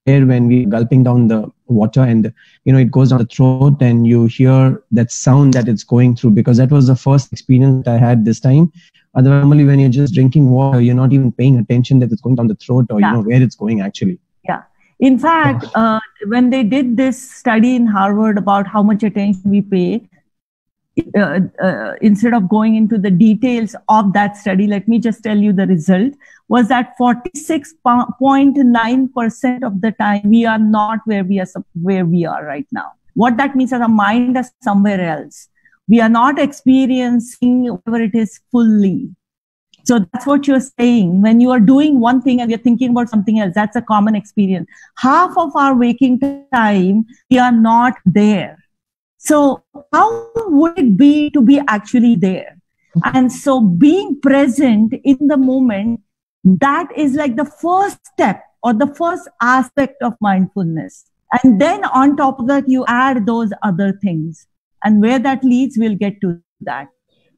air when we're gulping down the water, and it goes down the throat, and you hear that sound that it's going through, because that was the first experience that I had this time. Otherwise, normally when you're just drinking water, you're not even paying attention that it's going down the throat, or where it's going actually. Yeah. In fact, when they did this study in Harvard about how much attention we pay, instead of going into the details of that study, let me just tell you the result was that 46.9% of the time we are not where we are right now. What that means is our mind is somewhere else. We are not experiencing whatever it is fully. So that's what you're saying. When you are doing one thing and you're thinking about something else, that's a common experience. Half of our waking time, we are not there. So how would it be to be actually there? And so being present in the moment, that is like the first step or the first aspect of mindfulness. And then on top of that, you add those other things. And where that leads, we'll get to that.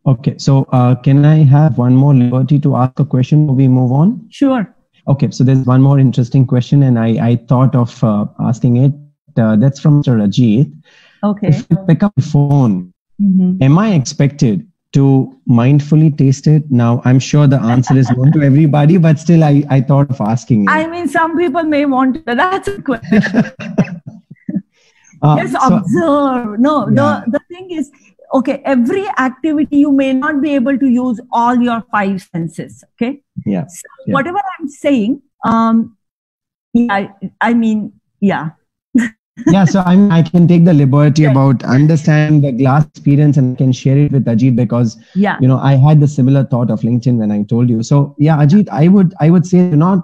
Okay, so can I have one more liberty to ask a question before we move on? Sure. Okay, so there's one more interesting question, and I thought of asking it. That's from Mr. Ajit. Okay. If I pick up the phone, am I expected to mindfully taste it? Now, I'm sure the answer is known to everybody, but still I thought of asking it. I mean, some people may want to. That's a question. Yes, observe. No, the thing is, okay, every activity you may not be able to use all your five senses. Okay. Yeah. So whatever I'm saying, Yeah, so I can take the liberty about understanding the glass experience, and I can share it with Ajit, because I had the similar thought of LinkedIn when I told you. So yeah, Ajit, I would say not.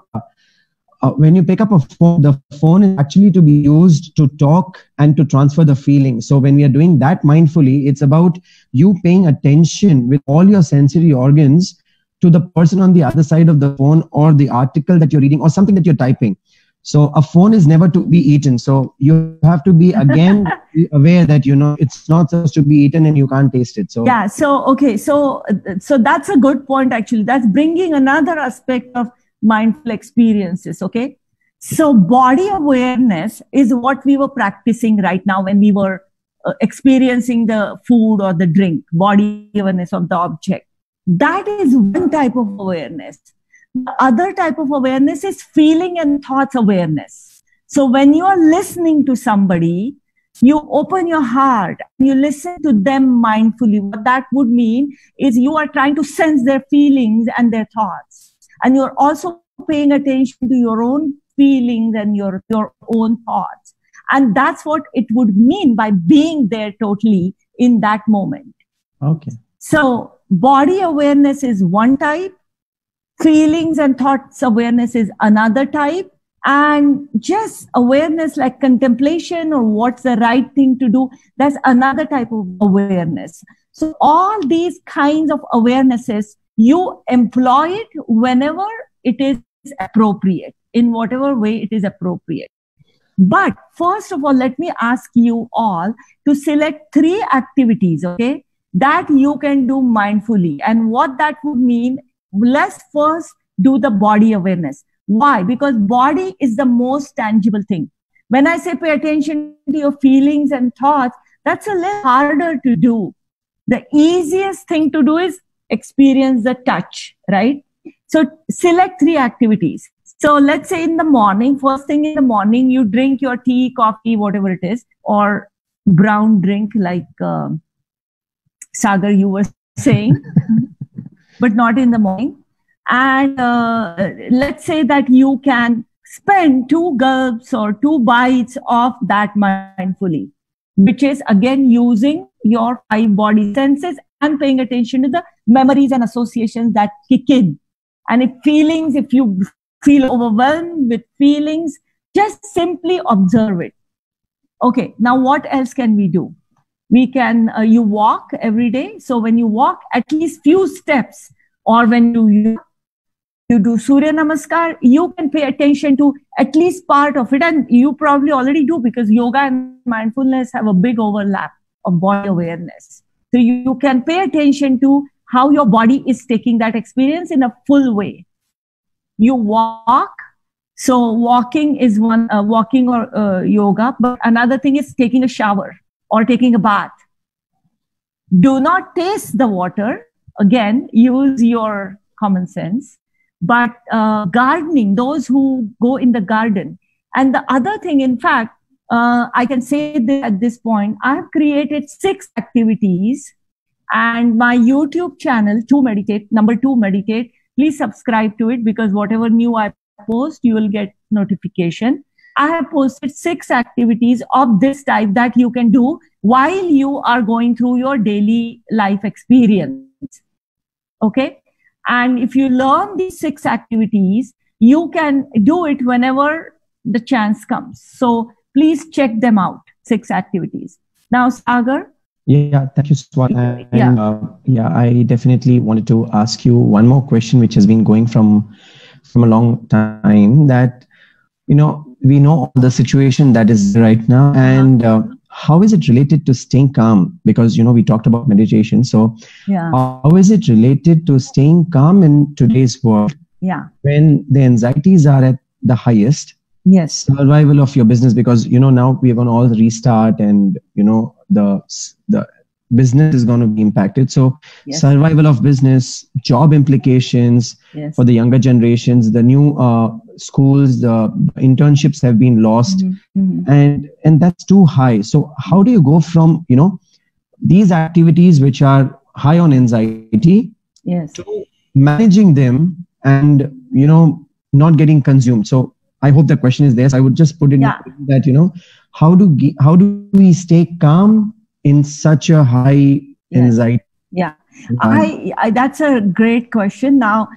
When you pick up a phone, the phone is actually to be used to talk and to transfer the feeling. So when we are doing that mindfully, it's about you paying attention with all your sensory organs to the person on the other side of the phone, or the article that you're reading, or something that you're typing. So a phone is never to be eaten. So you have to be again aware that it's not supposed to be eaten and you can't taste it. So yeah. So okay. So that's a good point. Actually, that's bringing another aspect of mindful experiences. Okay. So body awareness is what we were practicing right now when we were experiencing the food or the drink. Body awareness of the object. That is one type of awareness. The other type of awareness is feeling and thoughts awareness. So when you are listening to somebody, you open your heart, you listen to them mindfully. What that would mean is you are trying to sense their feelings and their thoughts. And you're also paying attention to your own feelings and your own thoughts. And that's what it would mean by being there totally in that moment. Okay. So body awareness is one type. Feelings and thoughts awareness is another type. And just awareness like contemplation or what's the right thing to do, that's another type of awareness. So all these kinds of awarenesses, you employ it whenever it is appropriate, in whatever way it is appropriate. But first of all, let me ask you all to select 3 activities, okay, that you can do mindfully. And what that would mean, let's first do the body awareness. Why? Because body is the most tangible thing. When I say pay attention to your feelings and thoughts, that's a little harder to do. The easiest thing to do is experience the touch, right? So select 3 activities. So let's say in the morning, first thing in the morning, you drink your tea, coffee, whatever it is, or brown drink like Sagar, you were saying, but not in the morning. And let's say that you can spend 2 gulps or 2 bites of that mindfully, which is again using your 5 body senses and paying attention to the memories and associations that kick in. And if you feel overwhelmed with feelings, just simply observe it. Okay, now what else can we do? We can, you walk every day. So when you walk at least few steps, or when you do Surya Namaskar, you can pay attention to at least part of it. And you probably already do, because yoga and mindfulness have a big overlap of body awareness. So you can pay attention to how your body is taking that experience in a full way. You walk, So walking is one, walking or yoga, but another thing is taking a shower or taking a bath. Do not taste the water. Again, use your common sense. But gardening, those who go in the garden. And the other thing, in fact, I can say that at this point, I have created 6 activities, and my YouTube channel, To Meditate, number 2 Meditate, please subscribe to it, because whatever new I post, you will get notification. I have posted 6 activities of this type that you can do while you are going through your daily life experience. Okay. And if you learn these 6 activities, you can do it whenever the chance comes. So please check them out, 6 activities. Now, Sagar. Yeah, thank you, Swati. And I definitely wanted to ask you one more question, which has been going from a long time, that, we know the situation that is right now, and how is it related to staying calm? Because, we talked about meditation. So how is it related to staying calm in today's world? Yeah. When the anxieties are at the highest? Yes. Survival of your business, because, now we are going to all restart, and, the business is going to be impacted. So survival of business, job implications for the younger generations, the new schools, the internships have been lost, and that's too high. So how do you go from, these activities which are high on anxiety to managing them and, not getting consumed? So I hope the question is there. So I would just put in that, how do we stay calm in such a high anxiety? Yeah, that's a great question. Now,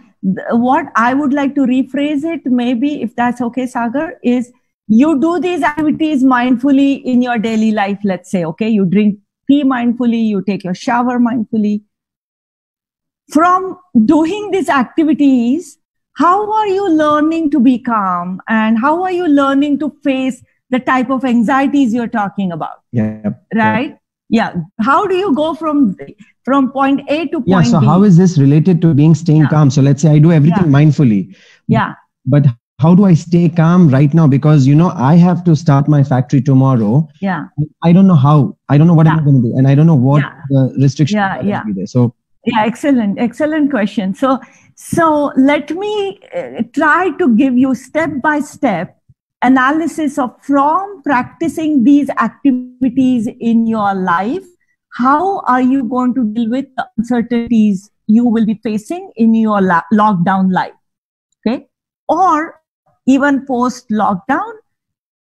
what I would like to rephrase it, maybe, if that's okay, Sagar, is you do these activities mindfully in your daily life. Let's say, okay, you drink tea mindfully, you take your shower mindfully. From doing these activities, how are you learning to be calm, and how are you learning to face the type of anxieties you're talking about? Right? Yeah. How do you go from point A to point B? So how is this related to staying calm? So let's say I do everything mindfully. But how do I stay calm right now? Because, I have to start my factory tomorrow. I don't know how. I don't know what I'm going to do. And I don't know what the restrictions are going to be there. So excellent question. So let me try to give you step-by-step analysis of, from practicing these activities in your life, how are you going to deal with the uncertainties you will be facing in your lockdown life? Okay. Or even post-lockdown,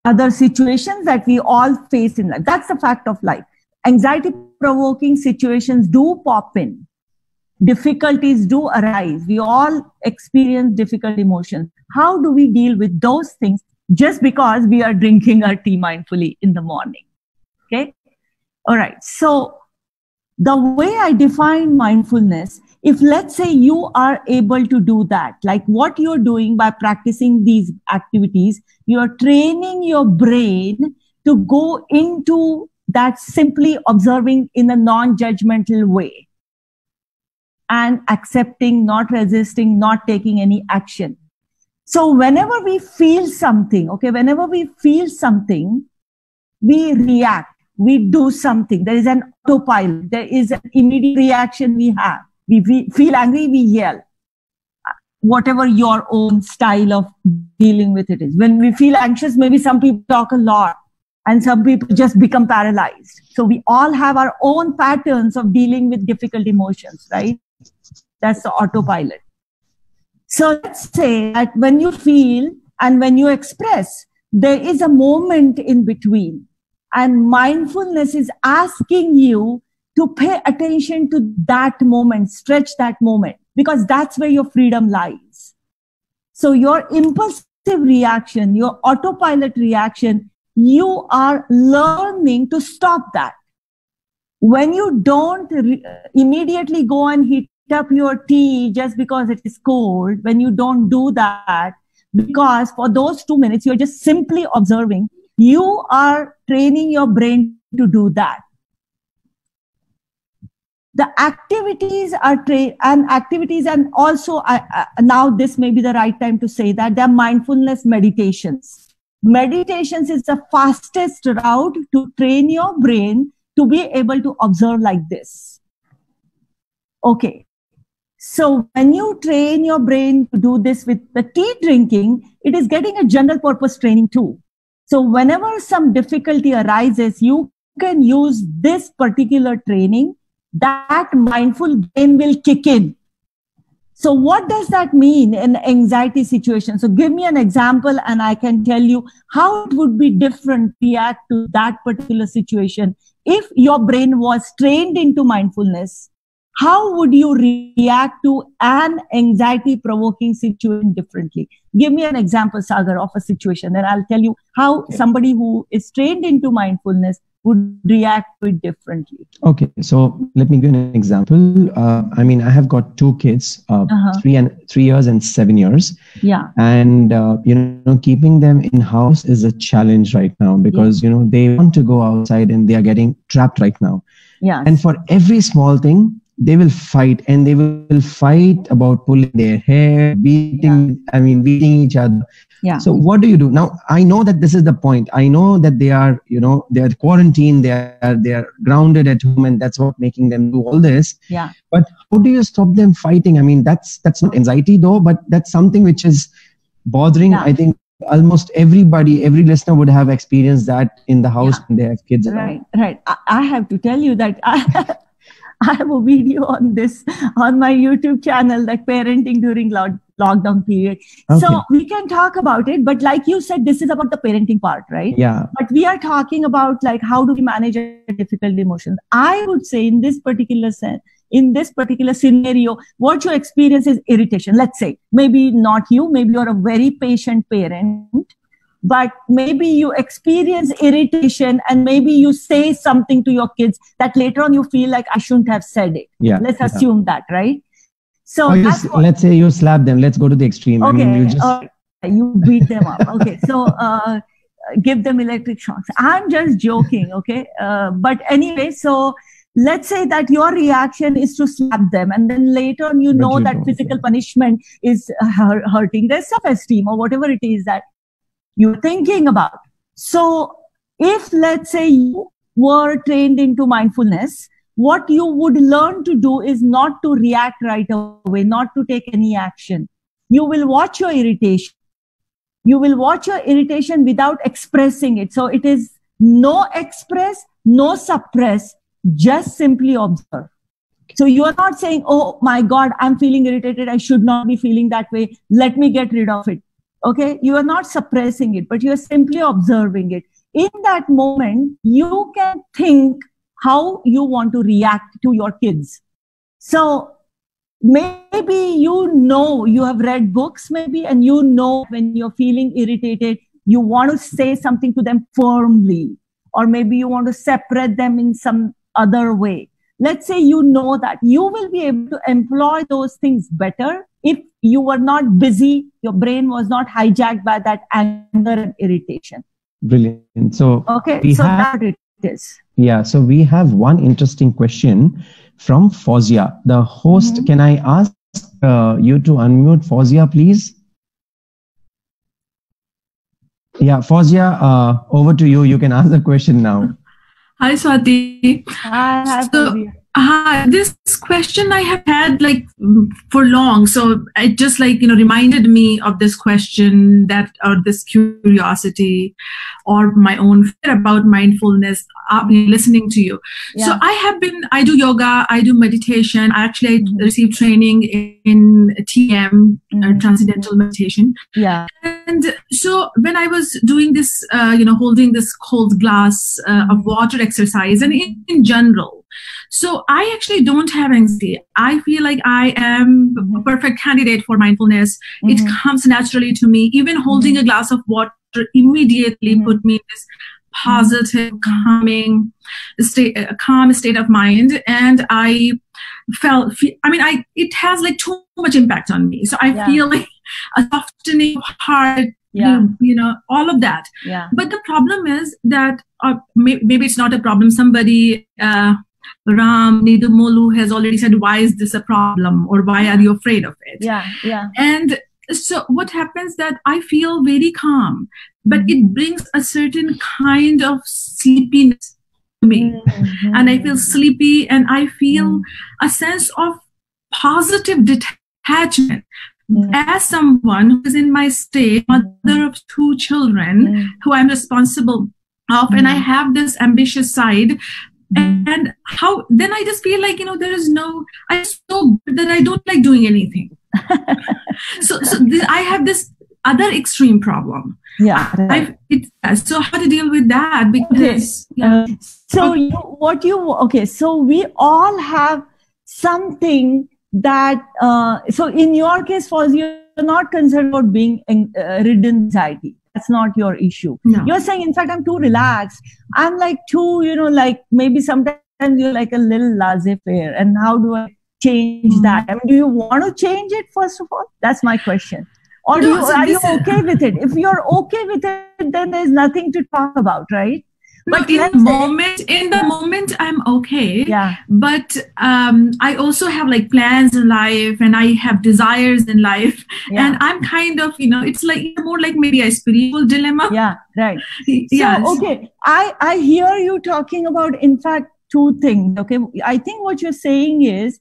other situations that we all face in life. That's the fact of life. Anxiety-provoking situations do pop in. Difficulties do arise. We all experience difficult emotions. How do we deal with those things just because we are drinking our tea mindfully in the morning? Okay. All right. So the way I define mindfulness, if let's say you are able to do that, like what you're doing by practicing these activities, you're training your brain to go into that simply observing in a non-judgmental way and accepting, not resisting, not taking any action. So whenever we feel something, we react, we do something. There is an autopilot. There is an immediate reaction we have. We feel angry, we yell. Whatever your own style of dealing with it is. When we feel anxious, maybe some people talk a lot and some people just become paralyzed. So we all have our own patterns of dealing with difficult emotions, right? That's the autopilot. So let's say that when you feel and when you express, there is a moment in between. And mindfulness is asking you to pay attention to that moment, stretch that moment, because that's where your freedom lies. So your impulsive reaction, your autopilot reaction, you are learning to stop that. When you don't immediately go and heat up your tea just because it is cold, when you don't do that, because for those 2 minutes, you're just simply observing, you are training your brain to do that. the activities are activities, and also now this may be the right time to say that they're mindfulness meditations. Meditations is the fastest route to train your brain to be able to observe like this. Okay. So when you train your brain to do this with the tea drinking, it is getting a general purpose training too. So whenever some difficulty arises, you can use this particular training, that mindful brain will kick in. So what does that mean in anxiety situation? So give me an example and I can tell you how it would be different to react to that particular situation. If your brain was trained into mindfulness, how would you react to an anxiety provoking situation differently? Give me an example, Sagar, of a situation. Then I'll tell you how somebody who is trained into mindfulness would react to it differently. Okay, so let me give an example. I have got two kids, 3 years and 7 years. Yeah. And, keeping them in house is a challenge right now because, they want to go outside and they are getting trapped right now. Yeah. And for every small thing, they will fight, and they will fight about pulling their hair, beating each other. Yeah. So what do you do? Now, I know that this is the point. I know that they are, they are quarantined, they are grounded at home, and that's what making them do all this. Yeah. But how do you stop them fighting? That's not anxiety though, but that's something which is bothering. Yeah. I think almost everybody, every listener would have experienced that in the house when they have kids around. Right. I have to tell you that I have a video on this on my YouTube channel, like parenting during lockdown period. Okay. So we can talk about it, but like you said, this is about the parenting part, right? Yeah. But we are talking about like how do we manage difficult emotions. I would say in this particular scenario, what you experience is irritation. Let's say maybe not you, maybe you're a very patient parent. But maybe you experience irritation and maybe you say something to your kids that later on you feel like I shouldn't have said it. Yeah. Let's assume that, right? So let's say you slap them. Let's go to the extreme. Okay. You beat them up. Okay. So give them electric shocks. I'm just joking. Okay. But anyway, so let's say that your reaction is to slap them, and then later on you know that physical punishment is hurting their self-esteem or whatever it is that you're thinking about. So if, let's say, you were trained into mindfulness, what you would learn to do is not to react right away, not to take any action. You will watch your irritation. You will watch your irritation without expressing it. So it is no express, no suppress, just simply observe. So you are not saying, oh my God, I'm feeling irritated. I should not be feeling that way. Let me get rid of it. Okay, you are not suppressing it, but you are simply observing it. In that moment, you can think how you want to react to your kids. So maybe you have read books maybe, and when you're feeling irritated, you want to say something to them firmly, or maybe you want to separate them in some other way. Let's say that you will be able to employ those things better if you were not busy, your brain was not hijacked by that anger and irritation. Brilliant. So, that it is. Yeah. So we have one interesting question from Fozia. The host, Can I ask you to unmute Fozia, please? Yeah, Fozia, over to you. You can ask the question now. Hi, Swati. Hi, Fozia. This question I have had for long. So it just reminded me of this question or this curiosity or my own fear about mindfulness, listening to you. Yeah. So I do yoga, I do meditation. I received training in TM, Transcendental Meditation. Yeah. And so when I was doing this, holding this cold glass of water exercise and in general, so I actually don't have anxiety. I feel like I am a perfect candidate for mindfulness. It comes naturally to me. Even holding a glass of water immediately put me in this positive, calm state of mind. And I felt, it has too much impact on me. So I feel like a softening of heart, all of that. Yeah. But the problem is that maybe it's not a problem. Somebody Ram Nidumolu has already said, why is this a problem, or why are you afraid of it? Yeah. And so what happens that I feel very calm, but it brings a certain kind of sleepiness to me. And I feel sleepy, and I feel a sense of positive detachment. As someone who is in my state, mother of 2 children, who I'm responsible of, and I have this ambitious side, and how then I just feel like, there is I just know that I don't like doing anything. so I have this other extreme problem. Yeah. Right. So how to deal with that? Because so we all have something that so in your case, for you're not concerned about being ridden anxiety. That's not your issue. No. You're saying, in fact, I'm too relaxed. I'm like too, like maybe sometimes you're like a little laissez-faire. And how do I change that? I mean, do you want to change it, first of all? That's my question. Or are you okay with it? If you're okay with it, then there's nothing to talk about, right? But in the moment, I'm okay. Yeah. But I also have like plans in life, and I have desires in life. Yeah. And I'm kind of, it's like more like maybe a spiritual dilemma. Yeah, right. Yes. So, okay, I hear you talking about, in fact, 2 things. Okay, I think what you're saying is,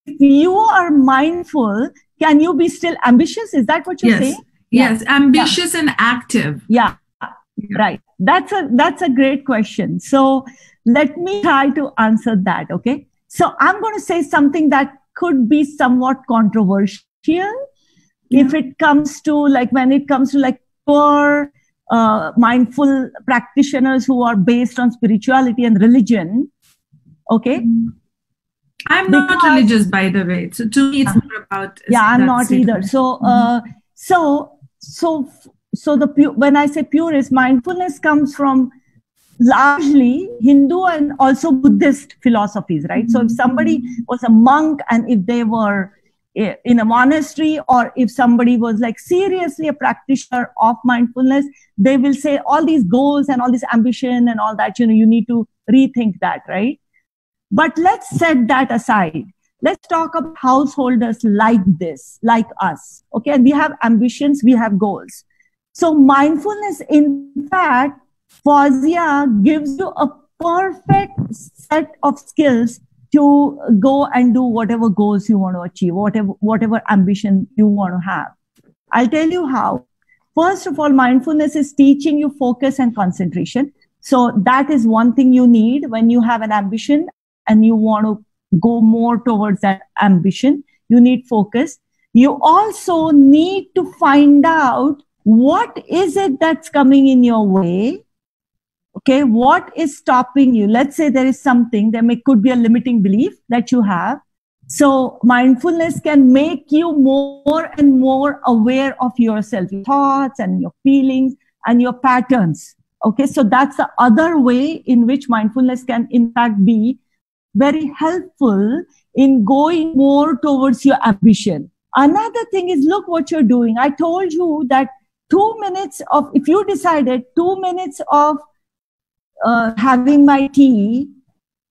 if you are mindful, can you be still ambitious? Is that what you're saying? Yes, ambitious and active. Yeah. Right. That's a great question. So let me try to answer that. Okay. So I'm going to say something that could be somewhat controversial if it comes to when it comes to pure mindful practitioners who are based on spirituality and religion. Okay. I'm not religious, by the way. So to me, it's more about. Yeah, I'm not either. So, when I say purist, mindfulness comes from largely Hindu and also Buddhist philosophies, right? So if somebody was a monk, and if they were in a monastery, or if somebody was seriously a practitioner of mindfulness, they will say all these goals and all this ambition and all that, you need to rethink that, right? But let's set that aside. Let's talk about householders like this, like us. Okay. And we have ambitions, we have goals. So mindfulness, in fact, Fawzia gives you a perfect set of skills to go and do whatever goals you want to achieve, whatever ambition you want to have. I'll tell you how. First of all, mindfulness is teaching you focus and concentration. So that is one thing you need when you have an ambition and you want to go more towards that ambition. You need focus. You also need to find out what is it that's coming in your way. Okay, what is stopping you? Let's say there is something, could be a limiting belief that you have. So mindfulness can make you more and more aware of yourself, your thoughts and your feelings and your patterns. Okay, so that's the other way in which mindfulness can in fact be very helpful in going more towards your ambition. Another thing is, look what you're doing. I told you that 2 minutes of, if you decided 2 minutes of having my tea,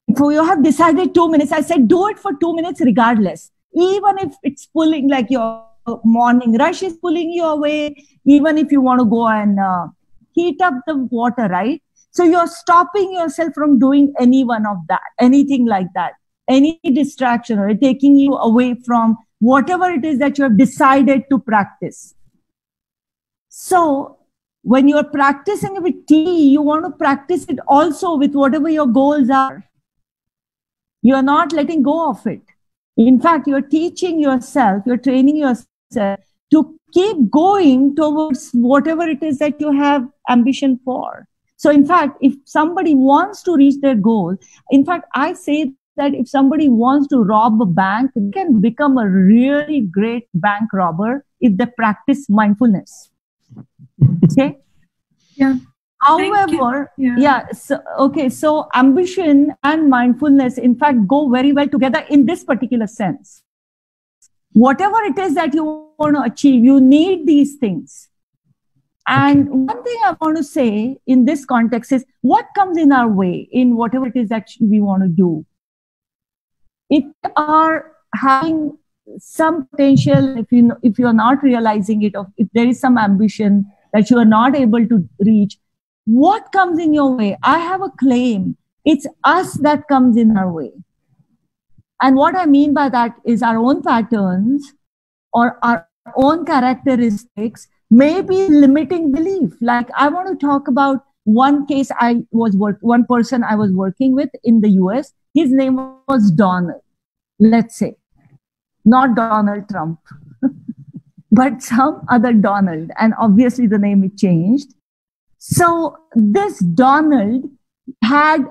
if you have decided 2 minutes, I said do it for 2 minutes regardless. Even if it's pulling, like your morning rush is pulling you away, even if you want to go and heat up the water, right? So you're stopping yourself from doing any one of that, anything like that, any distraction, or taking you away from whatever it is that you have decided to practice. So when you're practicing with tea, you want to practice it also with whatever your goals are. You're not letting go of it. In fact, you're teaching yourself, you're training yourself to keep going towards whatever it is that you have ambition for. So in fact, if somebody wants to reach their goal, in fact, I say that if somebody wants to rob a bank, they can become a really great bank robber if they practice mindfulness. Okay? Yeah. However, so ambition and mindfulness, in fact, go very well together in this particular sense. Whatever it is that you want to achieve, you need these things. And one thing I want to say in this context is what comes in our way in whatever it is that we want to do. it are having some potential, if you're not realizing it, or if there is some ambition that you are not able to reach, what comes in your way? I have a claim. It's us that comes in our way. And what I mean by that is our own patterns or our own characteristics may be limiting belief. Like I want to talk about one case one person I was working with in the US. His name was Donald, let's say. Not Donald Trump, but some other Donald. And obviously the name is changed. So this Donald had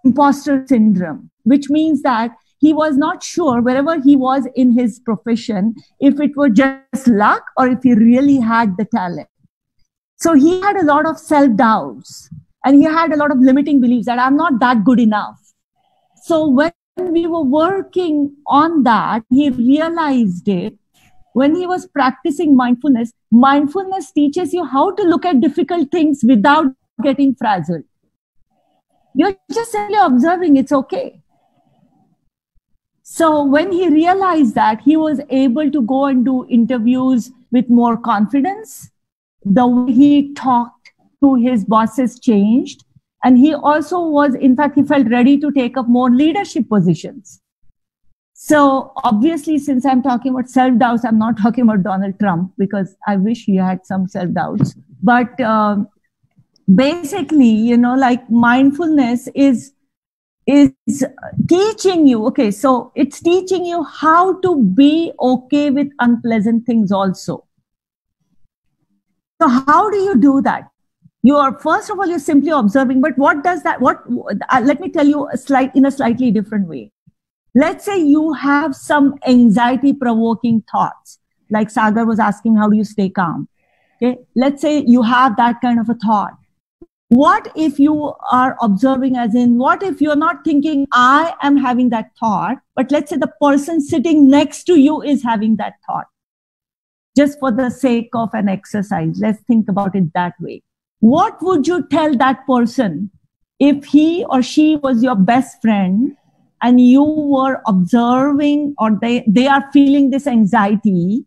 imposter syndrome, which means that he was not sure wherever he was in his profession, if it were just luck or if he really had the talent. So he had a lot of self-doubts and he had a lot of limiting beliefs that I'm not that good enough. So when we were working on that, he realized it. When he was practicing mindfulness, mindfulness teaches you how to look at difficult things without getting frazzled. You're just simply observing, it's okay. So when he realized that, he was able to go and do interviews with more confidence. The way he talked to his bosses changed. And he also was, in fact, he felt ready to take up more leadership positions. So obviously, since I'm talking about self-doubts, I'm not talking about Donald Trump because I wish he had some self-doubts. But basically, like mindfulness is teaching you, okay, so it's teaching you how to be okay with unpleasant things also. So how do you do that? You are, first of all, you're simply observing, but what does that, let me tell you in a slightly different way. Let's say you have some anxiety provoking thoughts, like Sagar was asking, how do you stay calm? Okay. Let's say you have that kind of a thought. What if you are observing, as in, what if you're not thinking, I am having that thought, but let's say the person sitting next to you is having that thought. Just for the sake of an exercise, let's think about it that way. What would you tell that person if he or she was your best friend and you were observing, or they are feeling this anxiety?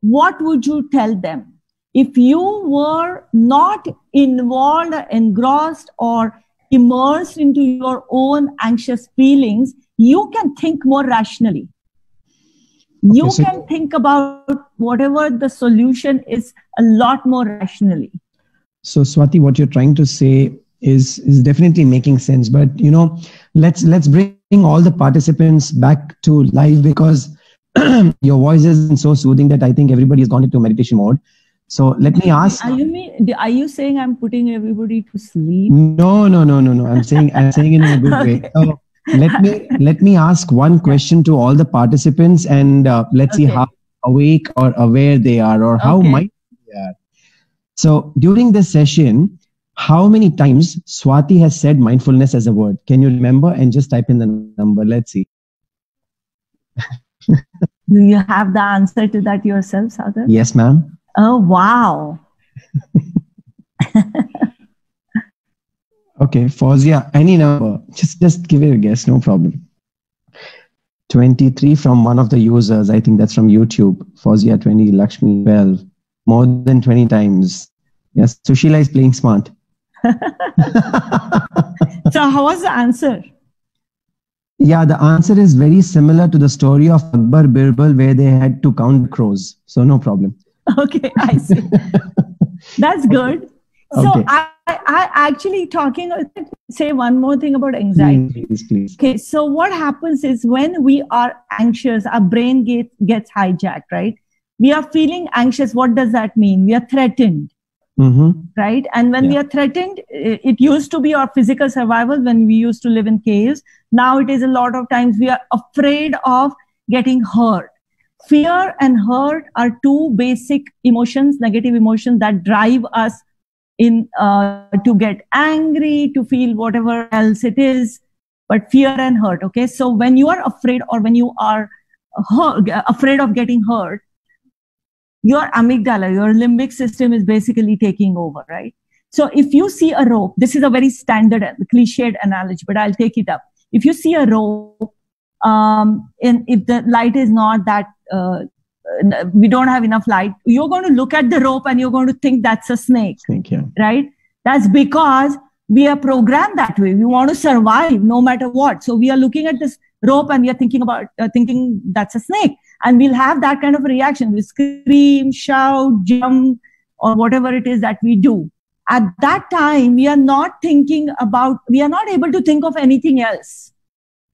What would you tell them? If you were not involved, engrossed, or immersed into your own anxious feelings, you can think more rationally. You can think about whatever the solution is a lot more rationally. So Swati, what you're trying to say is definitely making sense. But let's bring all the participants back to life, because your voice is so soothing that I think everybody has gone into meditation mode. So let me ask. Are you saying I'm putting everybody to sleep? No. I'm saying in a good way. So let me ask one question to all the participants, and let's see how awake or aware they are, or how mindful they are. So during this session, how many times Swati has said mindfulness as a word? Can you remember? And just type in the number. Let's see. Do you have the answer to that yourself, Sagar? Yes, ma'am. Oh, wow. Okay, Fauzia, any number. Just give it a guess, no problem. 23 from one of the users. I think that's from YouTube. Fauzia 20, Lakshmi 12. More than 20 times. Yes, Sushila is playing smart. So how was the answer? Yeah, the answer is very similar to the story of Akbar Birbal, where they had to count crows. So no problem. Okay, I see. That's good. So I actually say one more thing about anxiety. Please. Okay, so what happens is when we are anxious, our brain gets hijacked, right? We are feeling anxious. What does that mean? We are threatened, right? And when we are threatened, it used to be our physical survival when we used to live in caves. Now it is a lot of times we are afraid of getting hurt. Fear and hurt are two basic emotions, negative emotions that drive us in to get angry, to feel whatever else it is, but fear and hurt. Okay, so when you are afraid, or when you are afraid of getting hurt, your amygdala, your limbic system is basically taking over, right? So if you see a rope, this is a very standard, cliched analogy, but I'll take it up. if you see a rope, if the light is not that, we don't have enough light, you're going to look at the rope and you're going to think that's a snake, right? That's because we are programmed that way. We want to survive no matter what. So we are looking at this rope and we are thinking that's a snake. And we'll have that kind of a reaction. We scream, shout, jump, or whatever it is that we do. At that time, we are not able to think of anything else.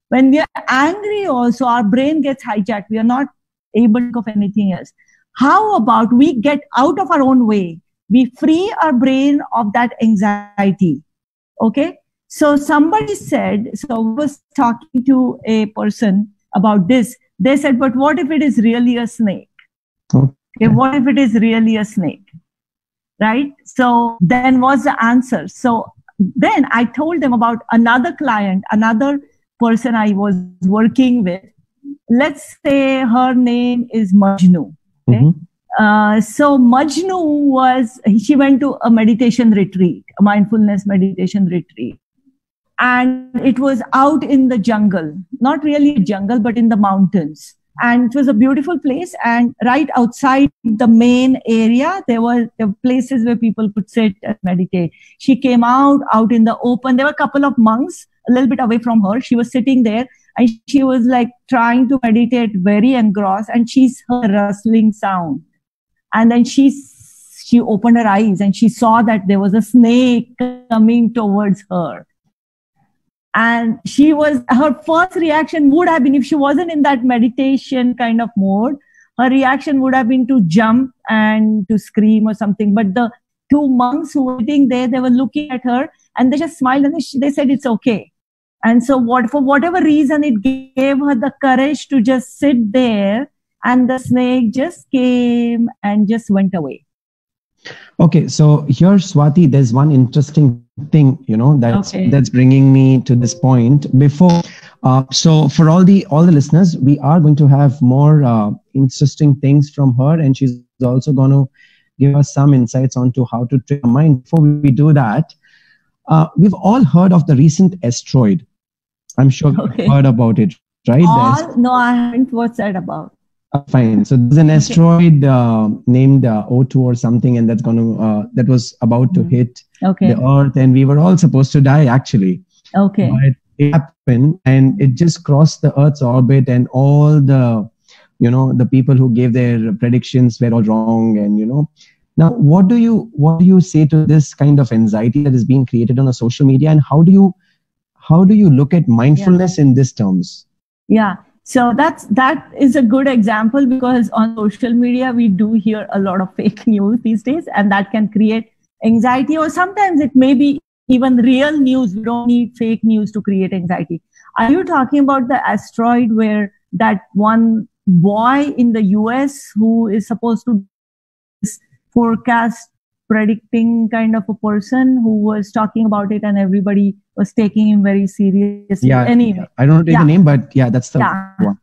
When we are angry also, our brain gets hijacked. We are not able to think of anything else. How about we get out of our own way? We free our brain of that anxiety. Okay? So somebody said, so I was talking to a person about this. They said, but what if it is really a snake? Okay, what if it is really a snake? Right? So then what's the answer? So then I told them about another client, another person I was working with. Let's say her name is Majnu. Okay? So Majnu she went to a meditation retreat, a mindfulness meditation retreat. And it was out in the jungle, not really a jungle, but in the mountains. And it was a beautiful place. And right outside the main area, there were places where people could sit and meditate. She came out in the open. There were a couple of monks a little bit away from her. She was sitting there and she was like trying to meditate, very engrossed. And she heard a rustling sound. And then she opened her eyes and she saw that there was a snake coming towards her. And her first reaction would have been, if she wasn't in that meditation kind of mode, her reaction would have been to jump and to scream or something. But the two monks who were sitting there, they were looking at her and they just smiled and they said, it's okay. And so for whatever reason, it gave her the courage to just sit there, and the snake just came and just went away. Okay, so here, Swati, there's one interesting thing, that's bringing me to this point. Before, so for all the listeners, we are going to have more interesting things from her, and she's also going to give us some insights onto how to train our mind. Before we do that, we've all heard of the recent asteroid. I'm sure you've heard about it, right? No, I haven't. What's that about? Fine. So there's an asteroid named O2 or something, and that was about to hit the Earth, and we were all supposed to die actually. Okay. But it happened, and it just crossed the Earth's orbit, and all the people who gave their predictions were all wrong. And now what do you say to this kind of anxiety that is being created on the social media, and how do you look at mindfulness in these terms? Yeah. So that is a good example, because on social media, we do hear a lot of fake news these days, and that can create anxiety, or sometimes it may be even real news. We don't need fake news to create anxiety. Are you talking about the asteroid where that one boy in the US who is supposed to forecast predicting kind of a person, who was talking about it and everybody was taking him very seriously? Yeah. Anyway, I don't know the name, but that's the one.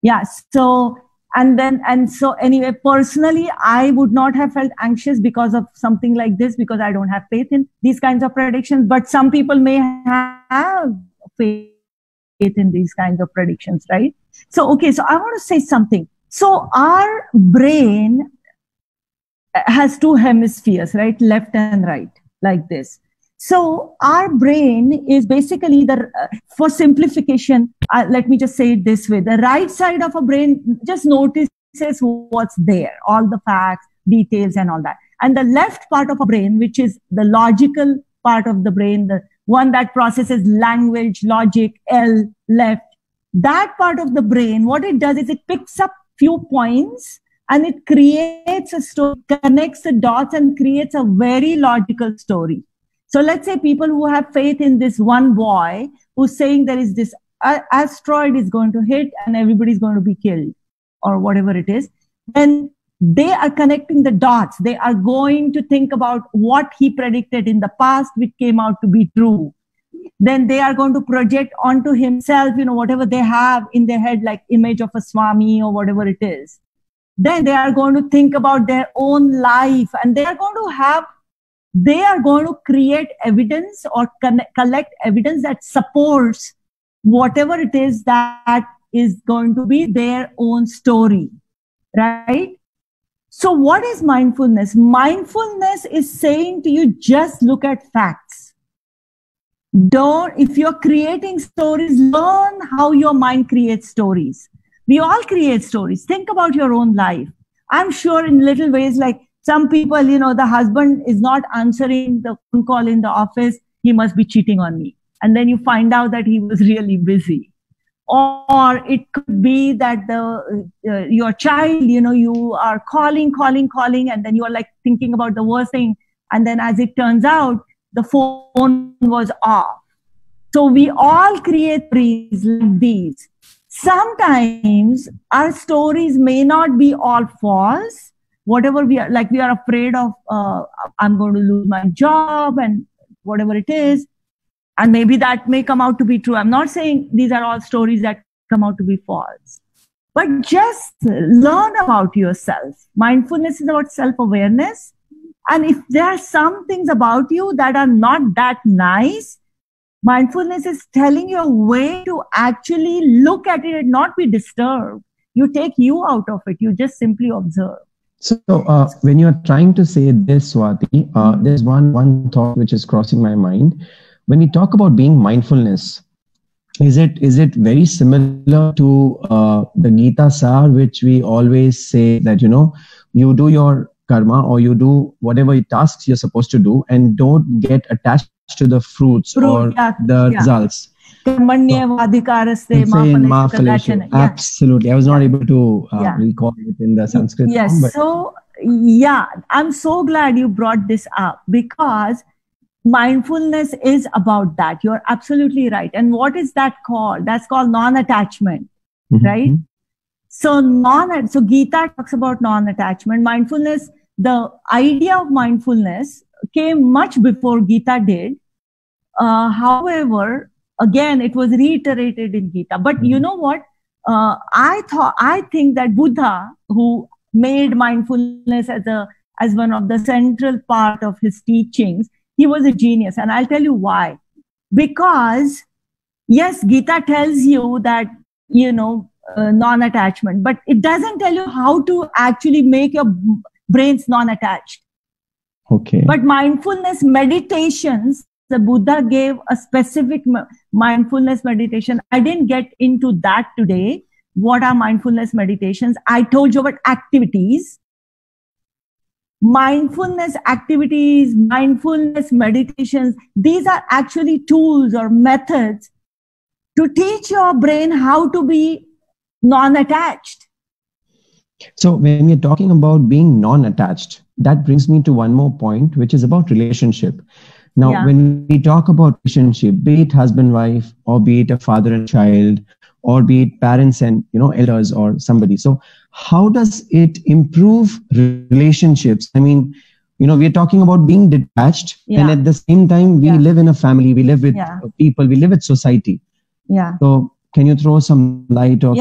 Yeah. So anyway, personally, I would not have felt anxious because of something like this, because I don't have faith in these kinds of predictions. But some people may have faith in these kinds of predictions, right? So I want to say something. So our brain has two hemispheres, right? Left and right, like this. So our brain is basically for simplification, let me just say it this way. The right side of a brain just notices what's there, all the facts, details and all that. And the left part of a brain, which is the logical part of the brain, the one that processes language, logic, left, that part of the brain, what it does is it picks up few points and it creates a story, connects the dots and creates a very logical story. So let's say people who have faith in this one boy who's saying there is this asteroid is going to hit and everybody's going to be killed or whatever it is, then they are connecting the dots. They are going to think about what he predicted in the past, which came out to be true. Then they are going to project onto himself, whatever they have in their head, like image of a Swami or whatever it is. Then they are going to think about their own life, and they are going to create evidence or collect evidence that supports whatever it is that is going to be their own story, right? So what is mindfulness? Mindfulness is saying to you, just look at facts. If you're creating stories, learn how your mind creates stories. We all create stories. Think about your own life. I'm sure in little ways, like some people, the husband is not answering the phone call in the office. He must be cheating on me. And then you find out that he was really busy. Or it could be that your child, you are calling, and then you are like thinking about the worst thing. And then as it turns out, the phone was off. So we all create stories like these. Sometimes our stories may not be all false. Whatever we are afraid of, I'm going to lose my job and whatever it is. And maybe that may come out to be true. I'm not saying these are all stories that come out to be false. But just learn about yourself. Mindfulness is about self-awareness. And if there are some things about you that are not that nice, mindfulness is telling you a way to actually look at it and not be disturbed. You take you out of it. You just simply observe. So when you're trying to say this, Swati, there's one thought which is crossing my mind. When we talk about being mindfulness, is it very similar to the Gita Sar, which we always say that, you do your karma or you do whatever tasks you're supposed to do and don't get attached to the fruits or the results. Absolutely. I was not able to recall it in the Sanskrit. Yes. Form, I'm so glad you brought this up, because mindfulness is about that. You're absolutely right. And what is that called? That's called non-attachment, right? So Gita talks about non-attachment. Mindfulness, the idea of mindfulness came much before Gita did. However, again, it was reiterated in Gita. But you know what? I think that Buddha, who made mindfulness as one of the central part of his teachings, he was a genius. And I'll tell you why. Because, yes, Gita tells you that, non-attachment, but it doesn't tell you how to actually make your brains non-attached. Okay. But mindfulness meditations, the Buddha gave a specific mindfulness meditation. I didn't get into that today. What are mindfulness meditations? I told you about activities. Mindfulness activities, mindfulness meditations, these are actually tools or methods to teach your brain how to be non-attached. So when we're talking about being non-attached, that brings me to one more point, which is about relationship. Now, when we talk about relationship, be it husband-wife, or be it a father and child, or be it parents and elders or somebody. So how does it improve relationships? I mean, we're talking about being detached, and at the same time, we live in a family, we live with people, we live with society. Yeah. So can you throw some light? Or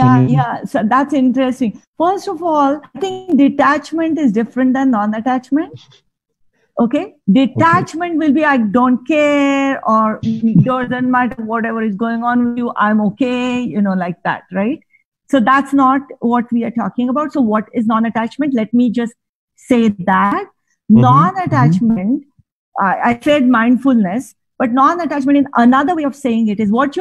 So that's interesting. First of all, I think detachment is different than non-attachment. Okay. Detachment will be, I don't care, or it doesn't matter whatever is going on with you, I'm okay, like that, right? So that's not what we are talking about. So what is non-attachment? Let me just say that. Non-attachment, I said mindfulness, but non-attachment in another way of saying it is what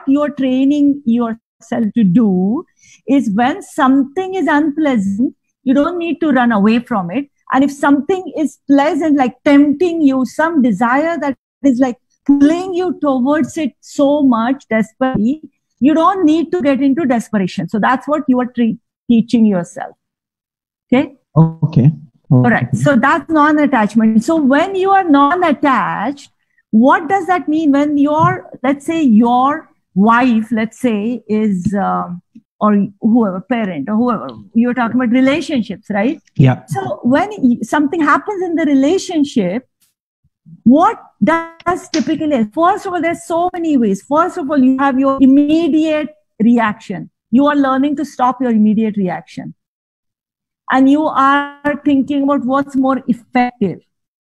you're training yourself to do is when something is unpleasant, you don't need to run away from it. And if something is pleasant, like tempting you, some desire that is like pulling you towards it so much desperately, you don't need to get into desperation. So that's what you are teaching yourself. Okay? Okay. All right. So that's non-attachment. So when you are non-attached, what does that mean? When let's say your wife, is... or whoever, parent or whoever, you're talking about relationships, right? Yeah. So when something happens in the relationship, what does typically, first of all, there's so many ways. First of all, you have your immediate reaction. You are learning to stop your immediate reaction. And you are thinking about what's more effective.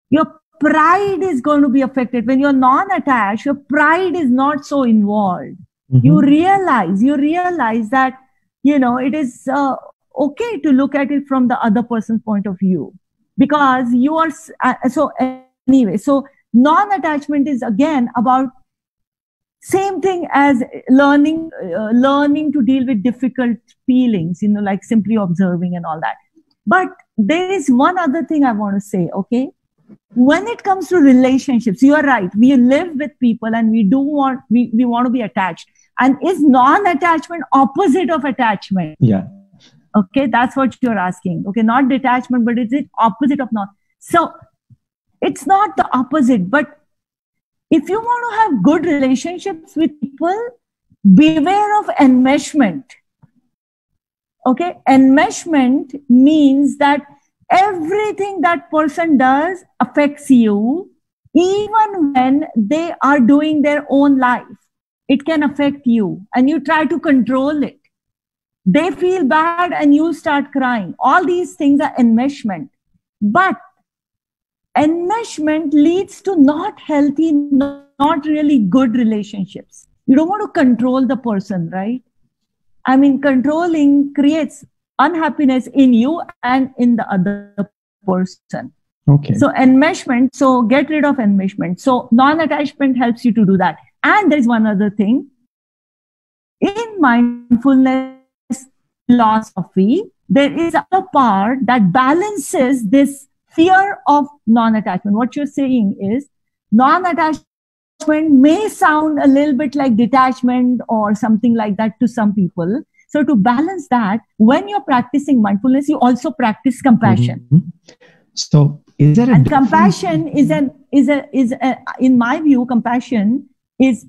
Your pride is going to be affected. When you're non-attached, your pride is not so involved. You realize that, it is okay to look at it from the other person's point of view, because you are, so anyway, so non-attachment is again about same thing as learning to deal with difficult feelings, like simply observing and all that. But there is one other thing I want to say, okay? When it comes to relationships, you are right. We live with people and we want to be attached. And is non-attachment opposite of attachment? Yeah. Okay, that's what you're asking. Okay, not detachment, but is it opposite of non? So it's not the opposite, but if you want to have good relationships with people, beware of enmeshment. Okay, enmeshment means that everything that person does affects you, even when they are doing their own life. It can affect you, and you try to control it. They feel bad and you start crying. All these things are enmeshment. But enmeshment leads to not healthy, not really good relationships. You don't want to control the person, right? I mean, controlling creates unhappiness in you and in the other person. Okay. So enmeshment, so get rid of enmeshment. So non-attachment helps you to do that. And there is one other thing. In mindfulness philosophy, there is a part that balances this fear of non-attachment. What you're saying is non-attachment may sound a little bit like detachment or something like that to some people. So to balance that, when you're practicing mindfulness, you also practice compassion. So is there a compassion is in my view, compassion is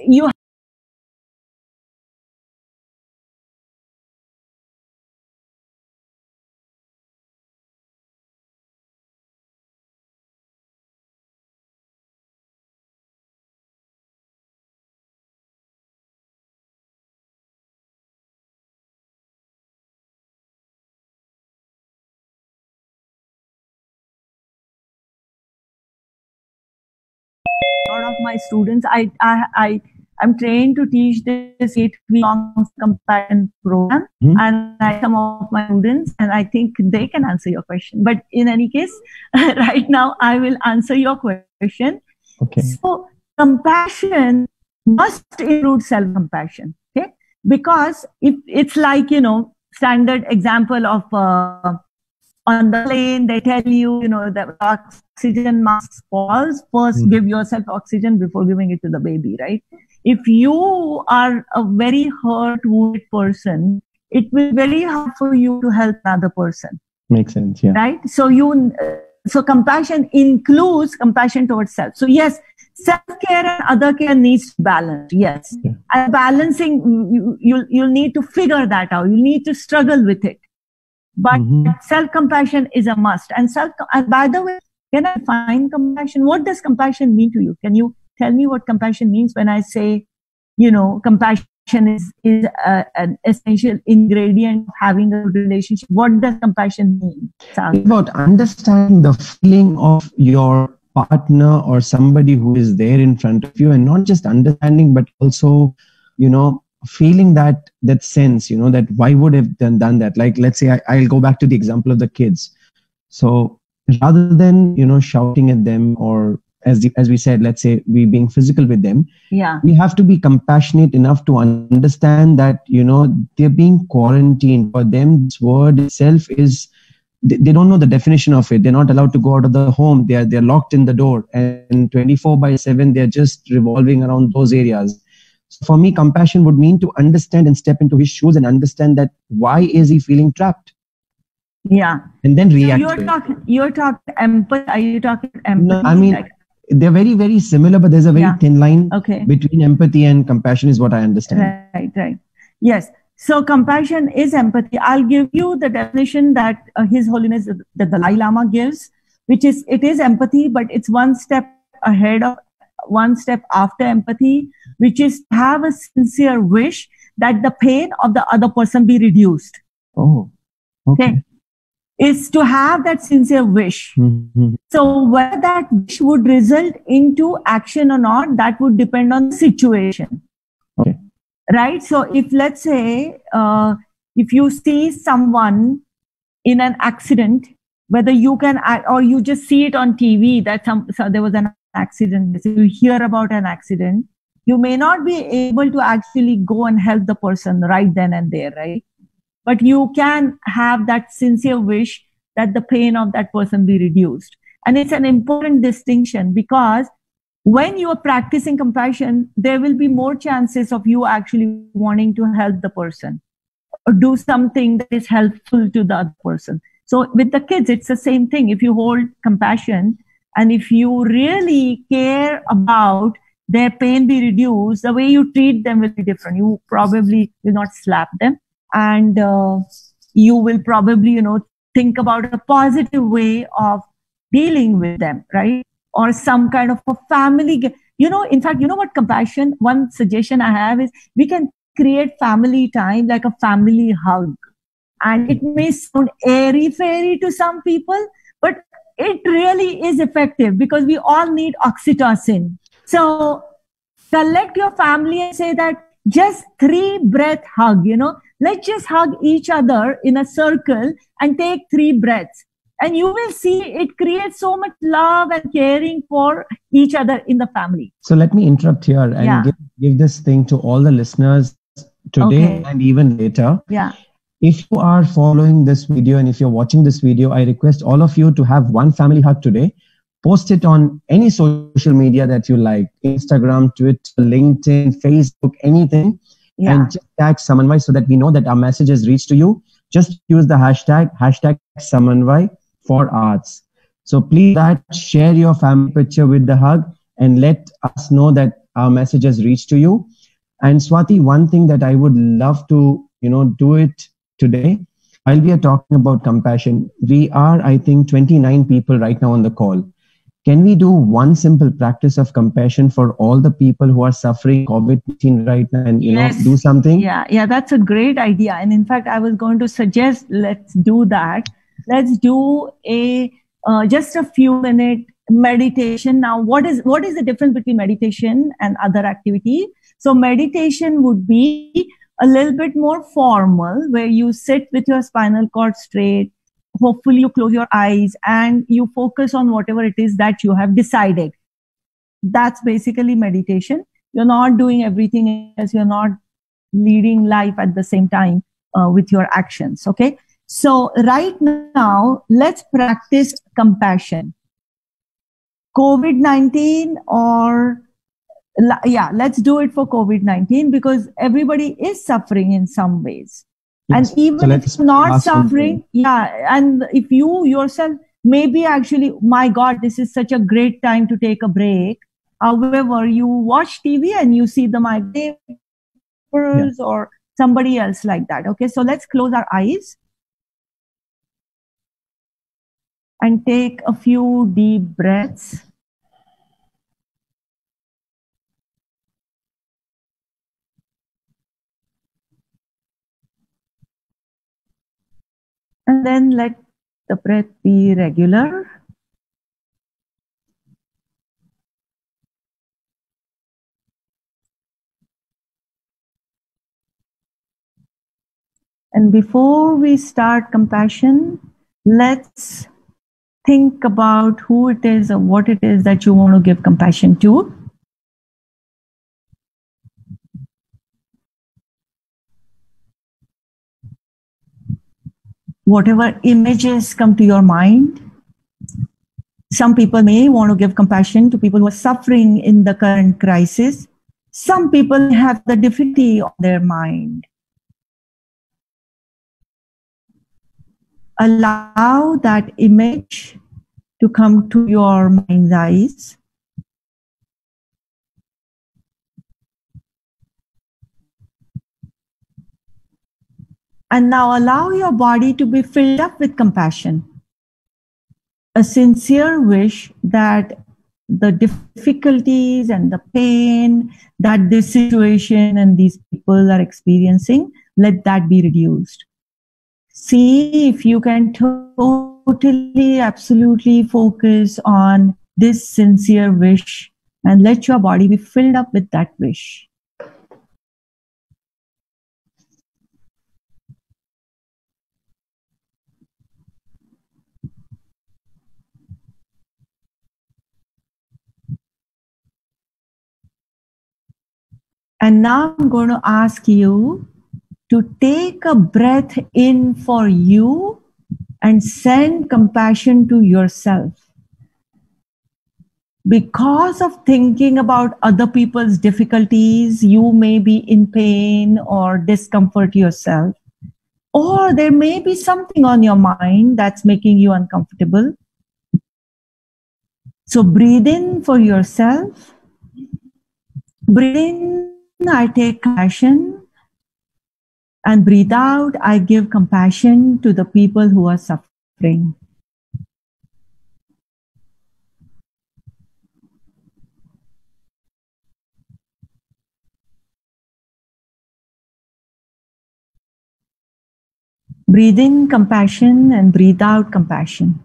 you lot of my students, I'm trained to teach this 8-week long compassion program, and some of my students, and I think they can answer your question. But in any case, right now I will answer your question. Okay. So compassion must include self-compassion, okay? Because if it's like, standard example of on the plane, they tell you, the oxygen mask falls. First, give yourself oxygen before giving it to the baby, right? If you are a very hurt, wounded person, it will be very hard for you to help another person. Makes sense, yeah. Right? So compassion includes compassion towards self. So yes, self-care and other care needs to balance. Yes. Yeah. And balancing, you'll need to figure that out. You need to struggle with it. But self-compassion is a must. And by the way, can I define compassion? What does compassion mean to you? Can you tell me what compassion means when I say, compassion is an essential ingredient of having a relationship? What does compassion mean? It's about understanding the feeling of your partner or somebody who is there in front of you, and not just understanding, but also, feeling that sense, that why would have done that? Like, let's say I'll go back to the example of the kids. So rather than, shouting at them, or as we said, let's say we being physical with them, we have to be compassionate enough to understand that, they're being quarantined. For them, this word itself is, they don't know the definition of it. They're not allowed to go out of the home. They're locked in the door, and 24/7, they're just revolving around those areas. So for me, compassion would mean to understand and step into his shoes and understand that why is he feeling trapped? Yeah. And then react. So you're talking empathy. Are you talking empathy? No, I mean, they're very, very similar, but there's a very thin line between empathy and compassion is what I understand. Right. Yes. So compassion is empathy. I'll give you the definition that His Holiness the Dalai Lama gives, which is, it is empathy, but it's one step after empathy, which is to have a sincere wish that the pain of the other person be reduced. Oh, okay. is to have that sincere wish. Mm-hmm. So whether that wish would result into action or not, that would depend on the situation. Okay. Right? So if, let's say, if you see someone in an accident, whether you can, or you just see it on TV that so there was an accident, so you hear about an accident, you may not be able to actually go and help the person right then and there, right? But you can have that sincere wish that the pain of that person be reduced. And it's an important distinction, because when you are practicing compassion, there will be more chances of you actually wanting to help the person or do something that is helpful to the other person. So with the kids, it's the same thing. If you hold compassion and if you really care about their pain be reduced, the way you treat them will be different. You probably will not slap them, and you will probably, think about a positive way of dealing with them, right? Or some kind of a family, in fact, what compassion, one suggestion I have is we can create family time, like a family hug. And it may sound airy-fairy to some people, but it really is effective, because we all need oxytocin. So collect your family and say that just 3-breath hug, let's just hug each other in a circle and take 3 breaths. And you will see it creates so much love and caring for each other in the family. So let me interrupt here and give this thing to all the listeners today and even later. Yeah. If you are following this video and if you're watching this video, I request all of you to have one family hug today. Post it on any social media that you like, Instagram, Twitter, LinkedIn, Facebook, anything. Yeah. And just tag Samanvai so that we know that our message has reached to you. Just use the hashtag Samanvai for arts. So please share your family picture with the hug and let us know that our message has reached to you. And Swati, one thing that I would love to, do it today, while we are talking about compassion, we are, I think, 29 people right now on the call. Can we do one simple practice of compassion for all the people who are suffering COVID-19 right now and, do something? Yeah, that's a great idea. And in fact, I was going to suggest, let's do that. Let's do just a few minute meditation. Now, what is the difference between meditation and other activity? So meditation would be a little bit more formal, where you sit with your spinal cord straight. Hopefully you close your eyes and you focus on whatever it is that you have decided. That's basically meditation. You're not doing everything else. You're not leading life at the same time with your actions. Okay. So right now, let's practice compassion. COVID-19 let's do it for COVID-19, because everybody is suffering in some ways. Yes. And even if it's not suffering, and if you yourself maybe actually, my God, this is such a great time to take a break. However, you watch TV and you see the my neighbors or somebody else like that. Okay, so let's close our eyes and take a few deep breaths. And then let the breath be regular. And before we start compassion, let's think about who it is or what it is that you want to give compassion to. Whatever images come to your mind. Some people may want to give compassion to people who are suffering in the current crisis. Some people have the difficulty on their mind. Allow that image to come to your mind's eyes. And now allow your body to be filled up with compassion. A sincere wish that the difficulties and the pain that this situation and these people are experiencing, let that be reduced. See if you can totally, absolutely focus on this sincere wish and let your body be filled up with that wish. And now I'm going to ask you to take a breath in for you and send compassion to yourself. Because of thinking about other people's difficulties, you may be in pain or discomfort yourself. Or there may be something on your mind that's making you uncomfortable. So breathe in for yourself. Breathe in, I take compassion. And breathe out, I give compassion to the people who are suffering. Breathe in compassion and breathe out compassion.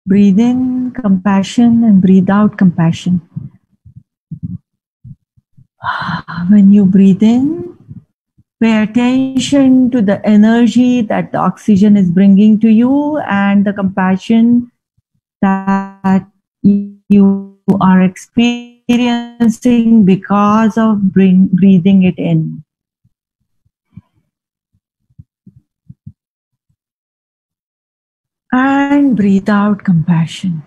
Breathe in compassion and breathe out compassion. When you breathe in, pay attention to the energy that the oxygen is bringing to you and the compassion that you are experiencing because of breathing it in. And breathe out compassion.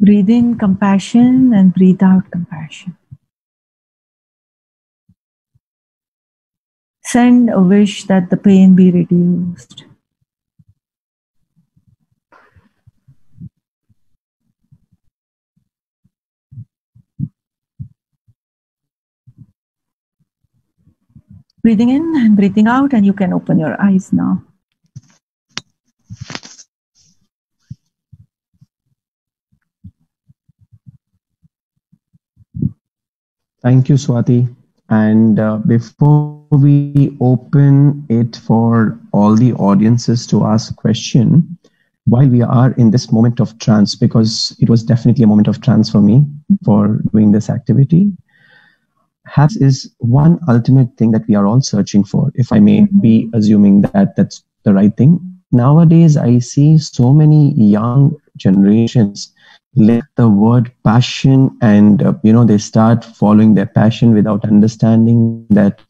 Breathe in compassion and breathe out compassion. Send a wish that the pain be reduced. Breathing in and breathing out, and you can open your eyes now. Thank you, Swati. And before we open it for all the audiences to ask a question, while we are in this moment of trance, because it was definitely a moment of trance for me for doing this activity, happiness is one ultimate thing that we are all searching for, if I may be assuming that that's the right thing. Nowadays, I see so many young generations link the word passion and, they start following their passion without understanding that,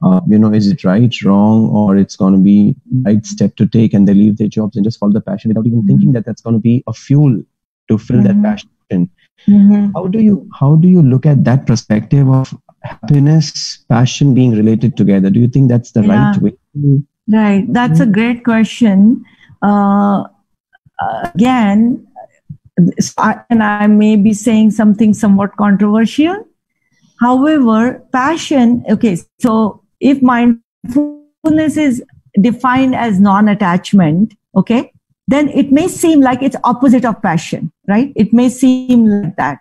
is it right, wrong, or it's going to be right step to take, and they leave their jobs and just follow the passion without even thinking that that's going to be a fuel to fill that passion. How do you look at that perspective of happiness, passion being related together? Do you think that's the right way? Right. That's a great question. Again, and I may be saying something somewhat controversial. However, passion, okay, so if mindfulness is defined as non-attachment, okay, then it may seem like it's opposite of passion, right? It may seem like that.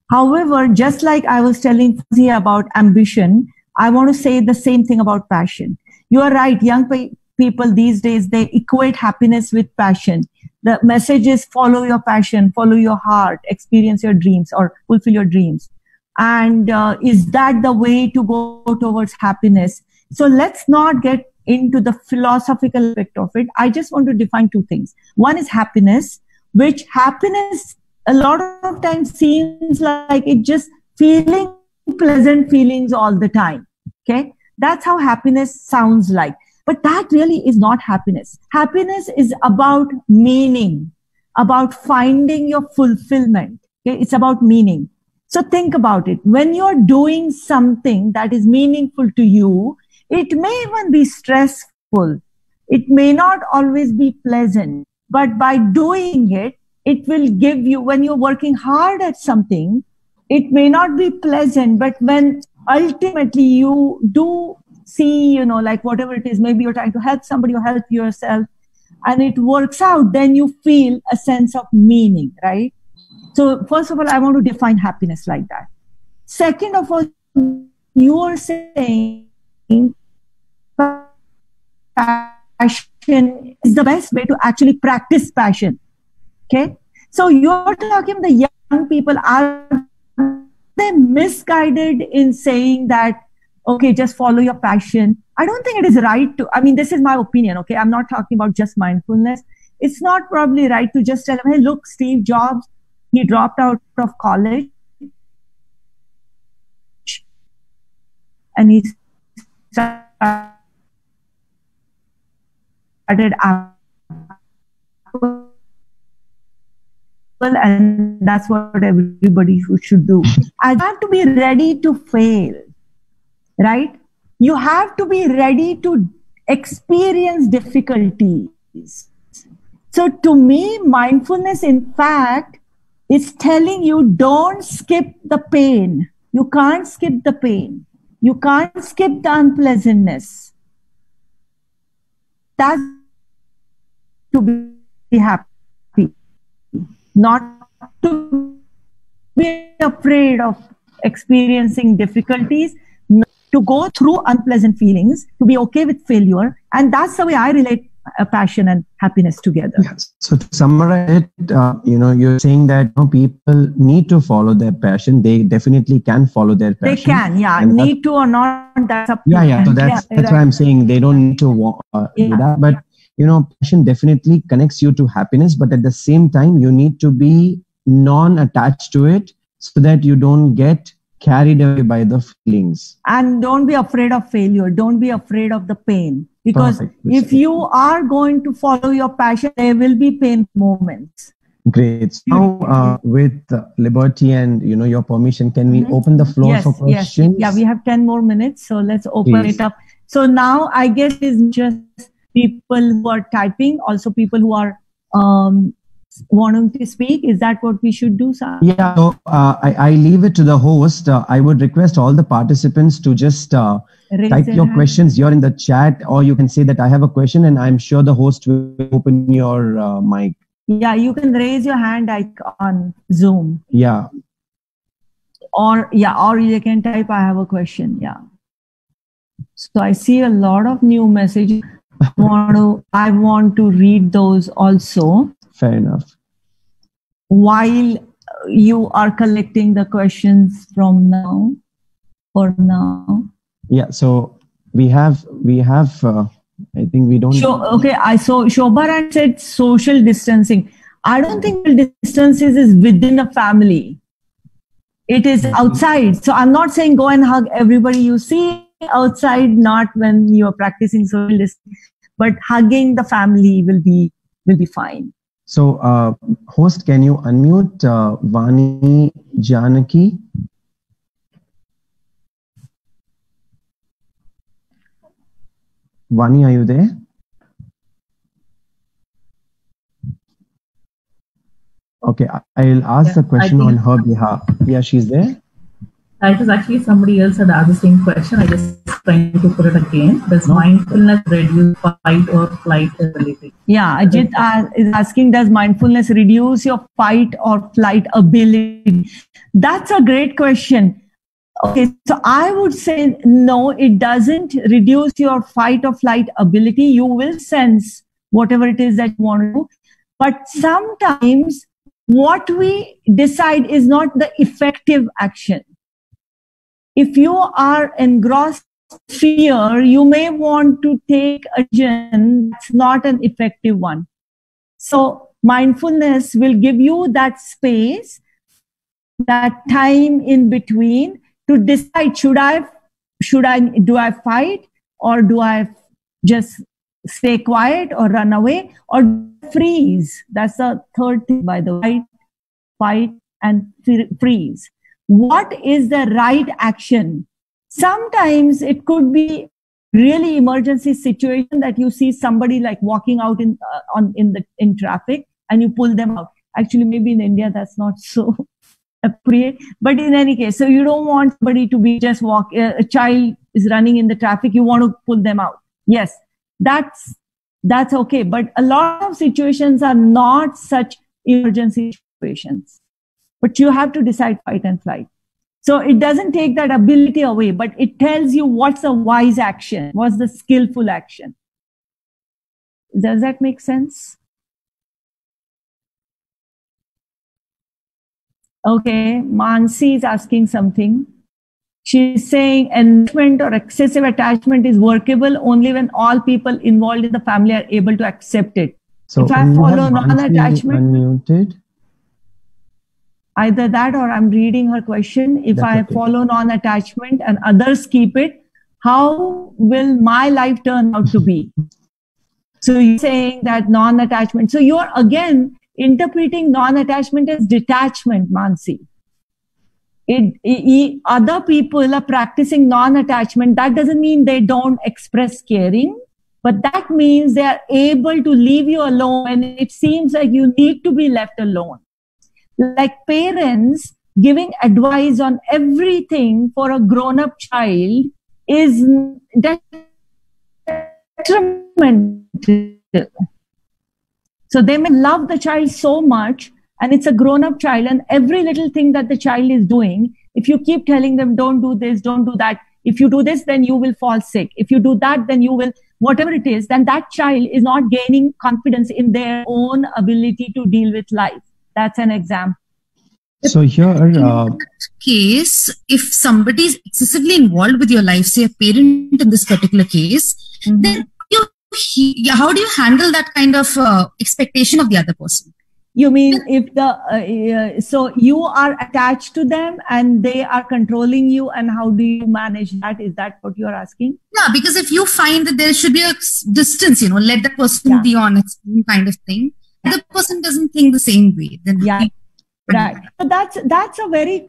However, just like I was telling Fuzzy about ambition, I want to say the same thing about passion. You are right. Young people these days, they equate happiness with passion. The message is follow your passion, follow your heart, experience your dreams or fulfill your dreams. And is that the way to go towards happiness? So let's not get into the philosophical aspect of it. I just want to define two things. One is happiness, which happiness a lot of times seems like it just feeling pleasant feelings all the time. Okay. That's how happiness sounds like. But that really is not happiness. Happiness is about meaning, about finding your fulfillment. Okay? It's about meaning. So think about it. When you're doing something that is meaningful to you, it may even be stressful. It may not always be pleasant, but by doing it, it will give you, when you're working hard at something, it may not be pleasant, but when ultimately you do see, like whatever it is, maybe you're trying to help somebody or help yourself, and it works out, then you feel a sense of meaning, right? So first of all, I want to define happiness like that. Second of all, you are saying passion is the best way to actually practice passion. Okay. So you're talking the young people, are they misguided in saying that, okay, just follow your passion? I don't think it is right to, this is my opinion. Okay. I'm not talking about just mindfulness. It's not probably right to just tell them, hey, look, Steve Jobs, he dropped out of college and he started Apple, and that's what everybody should do. I have to be ready to fail, right? You have to be ready to experience difficulties. So to me, mindfulness, in fact, is telling you don't skip the pain. You can't skip the pain. You can't skip the unpleasantness. That's to be happy. Not to be afraid of experiencing difficulties, to go through unpleasant feelings, to be okay with failure. And that's the way I relate passion and happiness together. Yes. So to summarize it, you're saying that people need to follow their passion. They definitely can follow their passion. They can, yeah. And need to or not, that's up to them. Yeah. So that's why I'm saying they don't need to do that. But passion definitely connects you to happiness, but at the same time, you need to be non-attached to it so that you don't get carried away by the feelings. And don't be afraid of failure. Don't be afraid of the pain. Because if you are going to follow your passion, there will be pain moments. Great. So now, with liberty and your permission, can we open the floor for questions? Yes. Yeah, we have 10 more minutes, so let's open it up. So now, I guess it's just people who are typing, also people who are wanting to speak. Is that what we should do, sir? Yeah. So I leave it to the host. I would request all the participants to just type your questions here in the chat, or you can say that I have a question, and I'm sure the host will open your mic. Yeah, you can raise your hand on Zoom. Yeah. Or you can type, I have a question. Yeah. So I see a lot of new messages. I want to read those also. Fair enough. While you are collecting the questions from now. Yeah. So we have. I think we don't. Okay. I saw Shobha said social distancing. I don't think distances is within a family. It is outside. So I'm not saying go and hug everybody you see outside, not when you are practicing social distancing, but hugging the family will be fine. So, host, can you unmute Vani Janaki? Vani, are you there? Okay, I'll ask the question on her behalf. Yeah, she's there. It was actually somebody else had asked the same question. I just trying to put it again. Does mindfulness reduce fight or flight ability? Yeah, Ajit is asking, does mindfulness reduce your fight or flight ability? That's a great question. Okay, so I would say no, it doesn't reduce your fight or flight ability. You will sense whatever it is that you want to do. But sometimes what we decide is not the effective action. If you are engrossed in fear, you may want to take a action that's not an effective one. So mindfulness will give you that space, that time in between to decide, do I fight, or do I just stay quiet or run away or freeze? That's the third thing, by the way, fight and freeze. what is the right action? Sometimes it could be really emergency situation that you see somebody like walking out in traffic and you pull them out. Actually, maybe in India that's not so appropriate, but in any case, so you don't want somebody to be just a child is running in the traffic, you want to pull them out. Yes, that's okay. But a lot of situations are not such emergency situations, but you have to decide fight and flight. So it doesn't take that ability away, but it tells you what's a wise action, what's the skillful action. Does that make sense? Okay, Mansi is asking something. She's saying enrichment or excessive attachment is workable only when all people involved in the family are able to accept it. So if I follow non-attachment, unmuted. Either that or I'm reading her question. If I follow non-attachment and others keep it, how will my life turn out to be? So you're saying that non-attachment. So you're again interpreting non-attachment as detachment, Mansi. Other people are practicing non-attachment. That doesn't mean they don't express caring, but that means they are able to leave you alone when it seems like you need to be left alone. Like parents giving advice on everything for a grown-up child is detrimental. So they may love the child so much, and it's a grown-up child, and every little thing that the child is doing, if you keep telling them, don't do this, don't do that, if you do this, then you will fall sick. If you do that, then you will, whatever it is, then that child is not gaining confidence in their own ability to deal with life. That's an example. So here, in that case, if somebody is excessively involved with your life, say a parent in this particular case, then how do you handle that kind of expectation of the other person? You mean if so you are attached to them and they are controlling you, and how do you manage that? Is that what you're asking? Yeah, because if you find that there should be a distance, let the person be on its own kind of thing. The person doesn't think the same way. Then right. So that's a very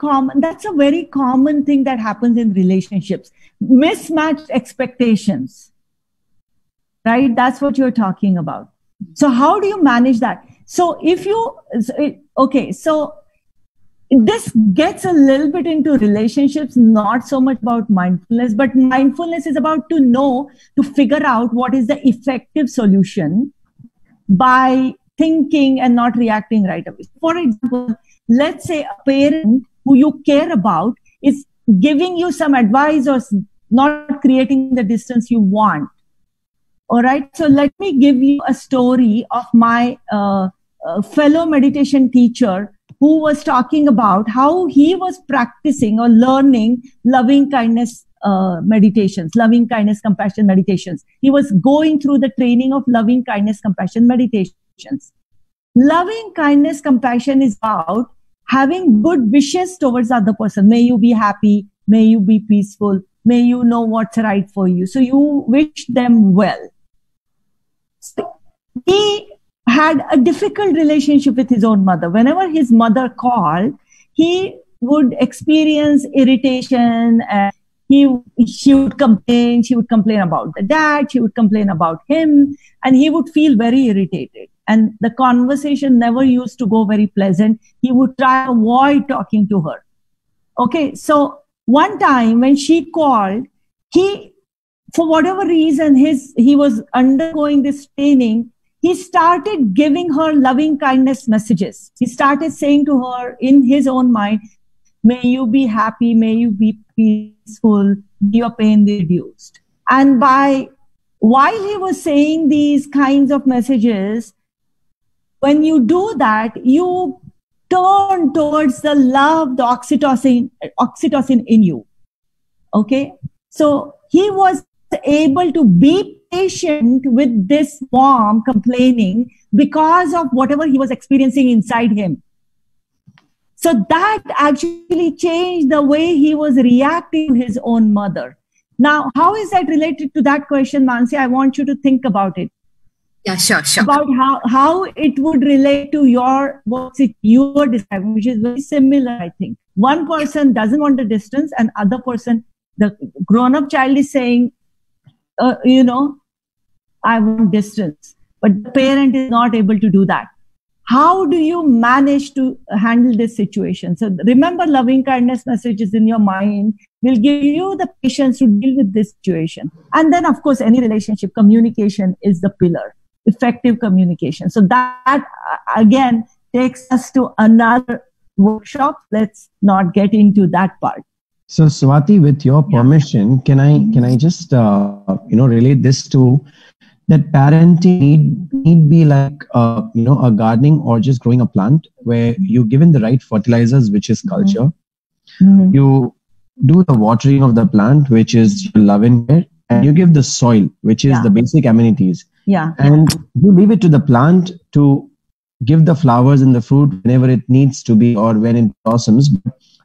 common thing that happens in relationships. Mismatched expectations. Right? That's what you're talking about. So how do you manage that? So so this gets a little bit into relationships, not so much about mindfulness, but mindfulness is about to figure out what is the effective solution by thinking and not reacting right away. For example, let's say a parent who you care about is giving you some advice or not creating the distance you want. All right. So let me give you a story of my fellow meditation teacher who was talking about how he was practicing or learning loving kindness meditations, loving kindness, compassion meditations. He was going through the training of loving kindness, compassion meditations. Loving kindness, compassion is about having good wishes towards the other person. May you be happy. May you be peaceful. May you know what's right for you. So you wish them well. He had a difficult relationship with his own mother. Whenever his mother called, he would experience irritation. She would complain. She would complain about the dad. She would complain about him. And he would feel very irritated. And the conversation never used to go very pleasant. He would try to avoid talking to her. Okay, so one time when she called, for whatever reason, he was undergoing this training. He started giving her loving kindness messages. He started saying to her in his own mind, may you be happy, may you be peaceful, may your pain be reduced. And while he was saying these kinds of messages, when you do that, you turn towards the love, the oxytocin in you. Okay? So he was able to be patient with this mom complaining because of whatever he was experiencing inside him. So that actually changed the way he was reacting to his own mother. Now, how is that related to that question, Mansi? I want you to think about it. Yeah, sure. About how it would relate to what you were describing, which is very similar, I think. One person doesn't want the distance, and other person, the grown-up child is saying, I want distance, but the parent is not able to do that. How do you manage to handle this situation? So remember, loving kindness messages in your mind will give you the patience to deal with this situation. And then, of course, any relationship, communication is the pillar, effective communication. So that, again, takes us to another workshop. Let's not get into that part. So Swati, with your permission, can I just relate this to that parenting need be like a gardening or just growing a plant where you given the right fertilizers, which is culture. Mm-hmm. You do the watering of the plant, which is love and care, and you give the soil, which is the basic amenities. Yeah. And you leave it to the plant to give the flowers and the fruit whenever it needs to be or when it blossoms.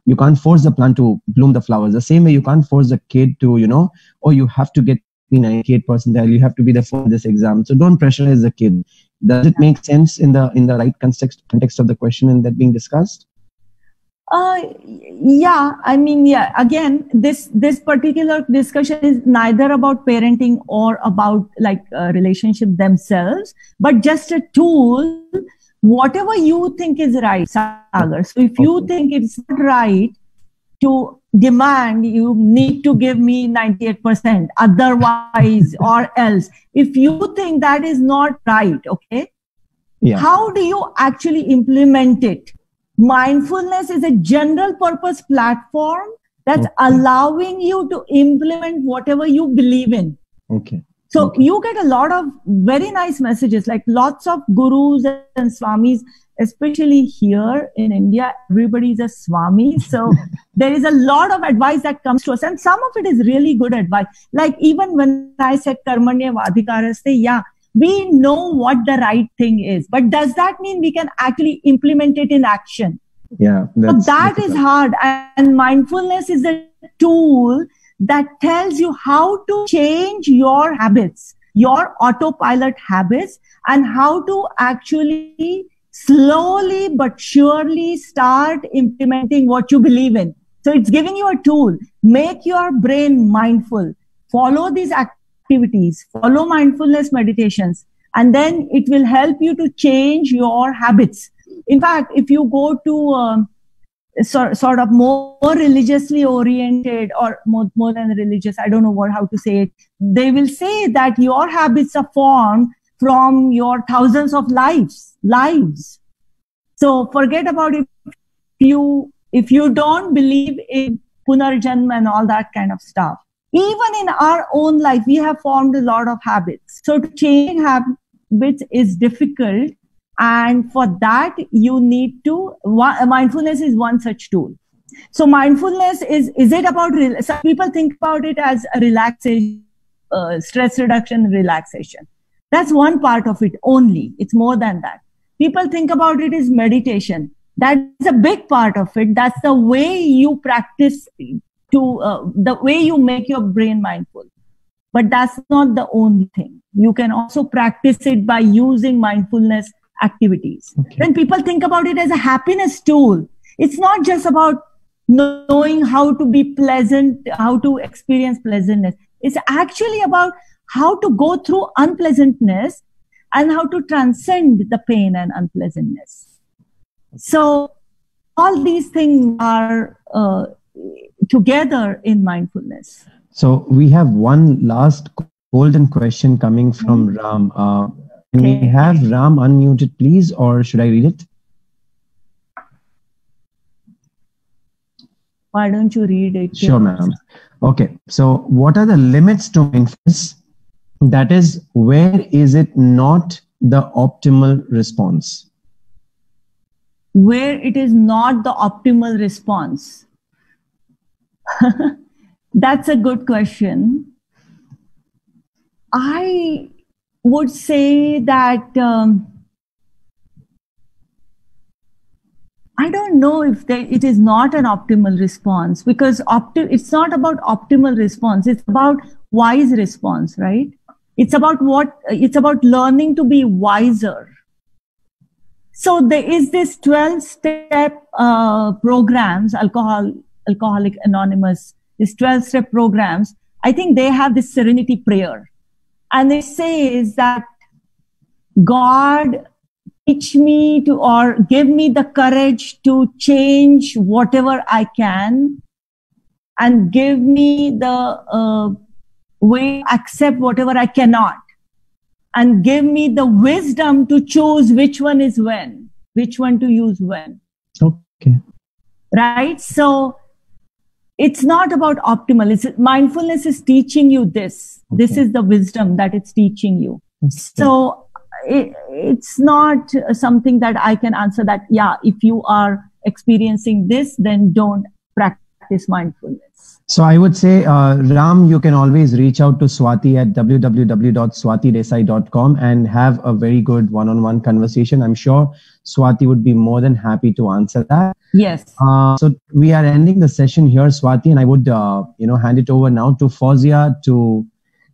You can't force the plant to bloom the flowers. The same way you can't force the kid to, you have to get 98 percentile, you have to be there for this exam. So don't pressurize the kid. Does it make sense in the right context of the question and that being discussed? Again, this particular discussion is neither about parenting or about relationship themselves, but just a tool, whatever you think is right, Sagar. So if you think it's not right to demand, you need to give me 98%, otherwise or else. If you think that is not right, okay, how do you actually implement it? Mindfulness is a general purpose platform that's allowing you to implement whatever you believe in. Okay. So you get a lot of very nice messages, like lots of gurus and swamis, especially here in India, everybody is a swami. So there is a lot of advice that comes to us, and some of it is really good advice. Like even when I said karmanya vadhikaraste, we know what the right thing is, but does that mean we can actually implement it in action? Yeah. So that is hard, and mindfulness is a tool that tells you how to change your habits, your autopilot habits, and how to actually slowly but surely start implementing what you believe in. So it's giving you a tool. Make your brain mindful. Follow these activities. Follow mindfulness meditations. And then it will help you to change your habits. In fact, if you go to sort of more religiously oriented or more than religious, I don't know how to say it, they will say that your habits are formed from your thousands of lives. So forget about it. If you don't believe in Punarjanma and all that kind of stuff, even in our own life, we have formed a lot of habits. So to change habits is difficult. And for that, you need to, mindfulness is one such tool. So mindfulness is it about, some people think about it as a relaxation, stress reduction, relaxation. That's one part of it only. It's more than that. People think about it as meditation. That's a big part of it. That's the way you practice the way you make your brain mindful. But that's not the only thing. You can also practice it by using mindfulness activities. Okay. When people think about it as a happiness tool, it's not just about knowing how to be pleasant, how to experience pleasantness. It's actually about how to go through unpleasantness and how to transcend the pain and unpleasantness. So all these things are together in mindfulness. So we have one last golden question coming from Ram. Can we have Ram unmuted, please, or should I read it? Why don't you read it? Sure, ma'am. Okay. So what are the limits to mindfulness? That is, where is it not the optimal response? Where it is not the optimal response. That's a good question. I would say that I don't know if it is not an optimal response, because it's not about optimal response. It's about wise response, right? It's about learning to be wiser. So there is this 12-step programs, Alcoholic Anonymous, these 12-step programs. I think they have this serenity prayer. And it says that God, teach me to, or give me the courage to change whatever I can, and give me the way to accept whatever I cannot, and give me the wisdom to choose which one is when, which one to use when. Okay. Right? So it's not about optimal. Mindfulness is teaching you this. Okay. This is the wisdom that it's teaching you. Okay. So it's not something that I can answer that, yeah, if you are experiencing this, then don't practice mindfulness. So I would say, Ram, you can always reach out to Swati at www.swatidesai.com and have a very good one-on-one conversation. I'm sure Swati would be more than happy to answer that. Yes. So we are ending the session here, Swati, and I would, hand it over now to Fauzia to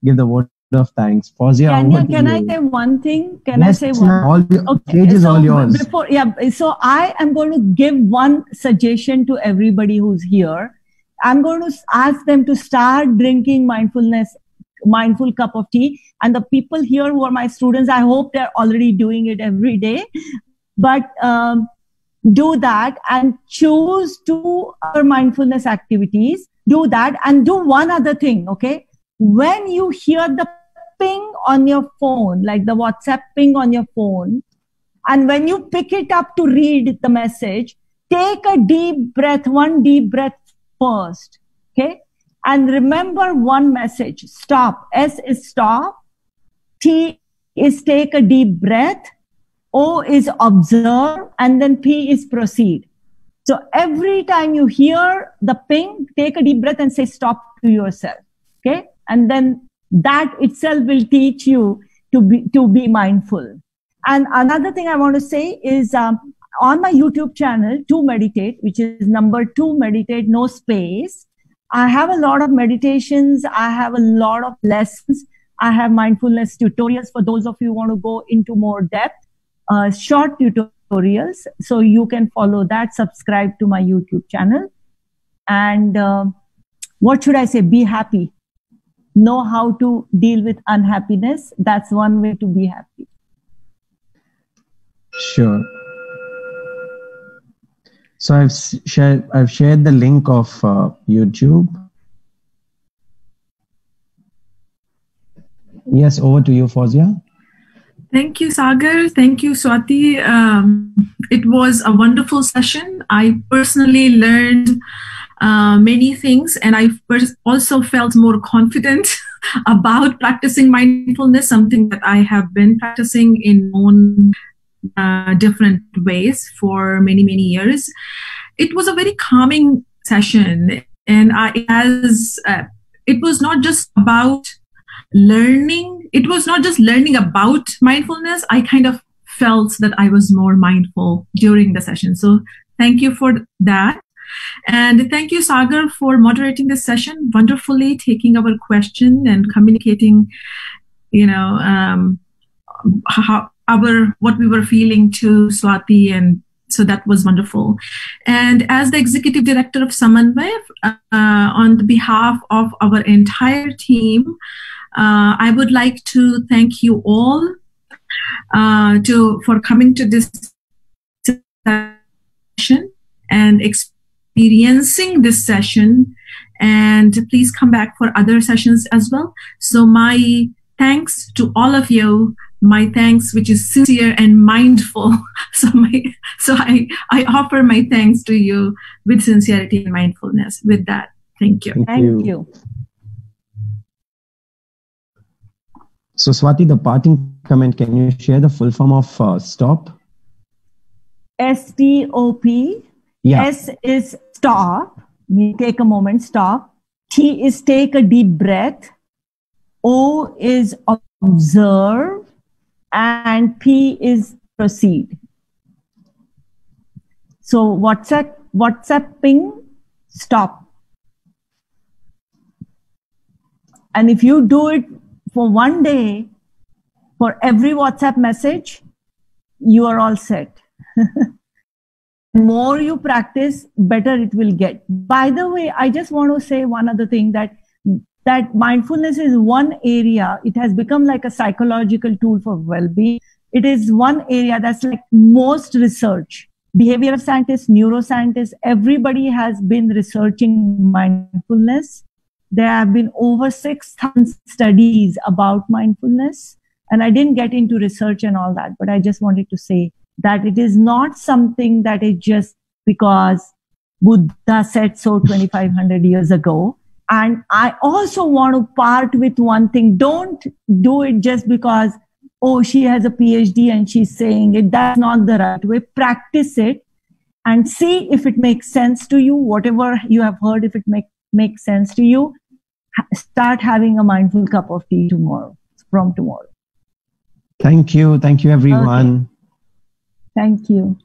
give the word of thanks. Fauzia, can I say one thing? Yes, I say one? All the stage is all yours. So I am going to give one suggestion to everybody who's here. I'm going to ask them to start drinking mindful cup of tea. And the people here who are my students, I hope they're already doing it every day. But do that and choose 2 other mindfulness activities. Do that and do one other thing, okay? When you hear the ping on your phone, like the WhatsApp ping on your phone, and when you pick it up to read the message, take a deep breath, one deep breath first, okay? And remember one message, stop. S is stop. T is take a deep breath. O is observe. And then P is proceed. So every time you hear the ping, take a deep breath and say stop to yourself, okay? And then that itself will teach you to be mindful. And another thing I want to say is, on my YouTube channel, To Meditate, which is number 2 Meditate, no space, I have a lot of meditations. I have a lot of lessons. I have mindfulness tutorials for those of you who want to go into more depth, short tutorials. So you can follow that, subscribe to my YouTube channel. And what should I say? Be happy. Know how to deal with unhappiness. That's one way to be happy. Sure. So I've shared the link of YouTube. Yes, over to you, Fauzia. Thank you, Sagar. Thank you, Swati. It was a wonderful session. I personally learned many things, and I also felt more confident about practicing mindfulness, something that I have been practicing in own different ways for many, many years. It was a very calming session, and it was not just about learning. It was not just learning about mindfulness. I kind of felt that I was more mindful during the session. So thank you for that. And thank you, Sagar, for moderating this session, wonderfully taking our question and communicating, what we were feeling to Swati, and so that was wonderful. And as the Executive Director of Samanvay, on the behalf of our entire team, I would like to thank you all for coming to this session and experiencing this session. And please come back for other sessions as well. So my thanks to all of you. My thanks, which is sincere and mindful. So I offer my thanks to you with sincerity and mindfulness. With that, thank you. Thank you. So Swati, the parting comment, can you share the full form of stop? S-T-O-P. Yeah. S is stop. Take a moment, stop. T is take a deep breath. O is observe. And P is proceed. So WhatsApp ping, stop. And if you do it for one day, for every WhatsApp message, you are all set. More you practice, better it will get. By the way, I just want to say one other thing, that mindfulness is one area. It has become like a psychological tool for well-being. It is one area that's like most research. Behavioral scientists, neuroscientists, everybody has been researching mindfulness. There have been over 6,000 studies about mindfulness. And I didn't get into research and all that, but I just wanted to say that it is not something that is just because Buddha said so 2,500 years ago. And I also want to part with one thing. Don't do it just because, oh, she has a PhD and she's saying it. That's not the right way. Practice it and see if it makes sense to you. Whatever you have heard, if it makes sense to you, start having a mindful cup of tea from tomorrow. Thank you. Thank you, everyone. Okay. Thank you.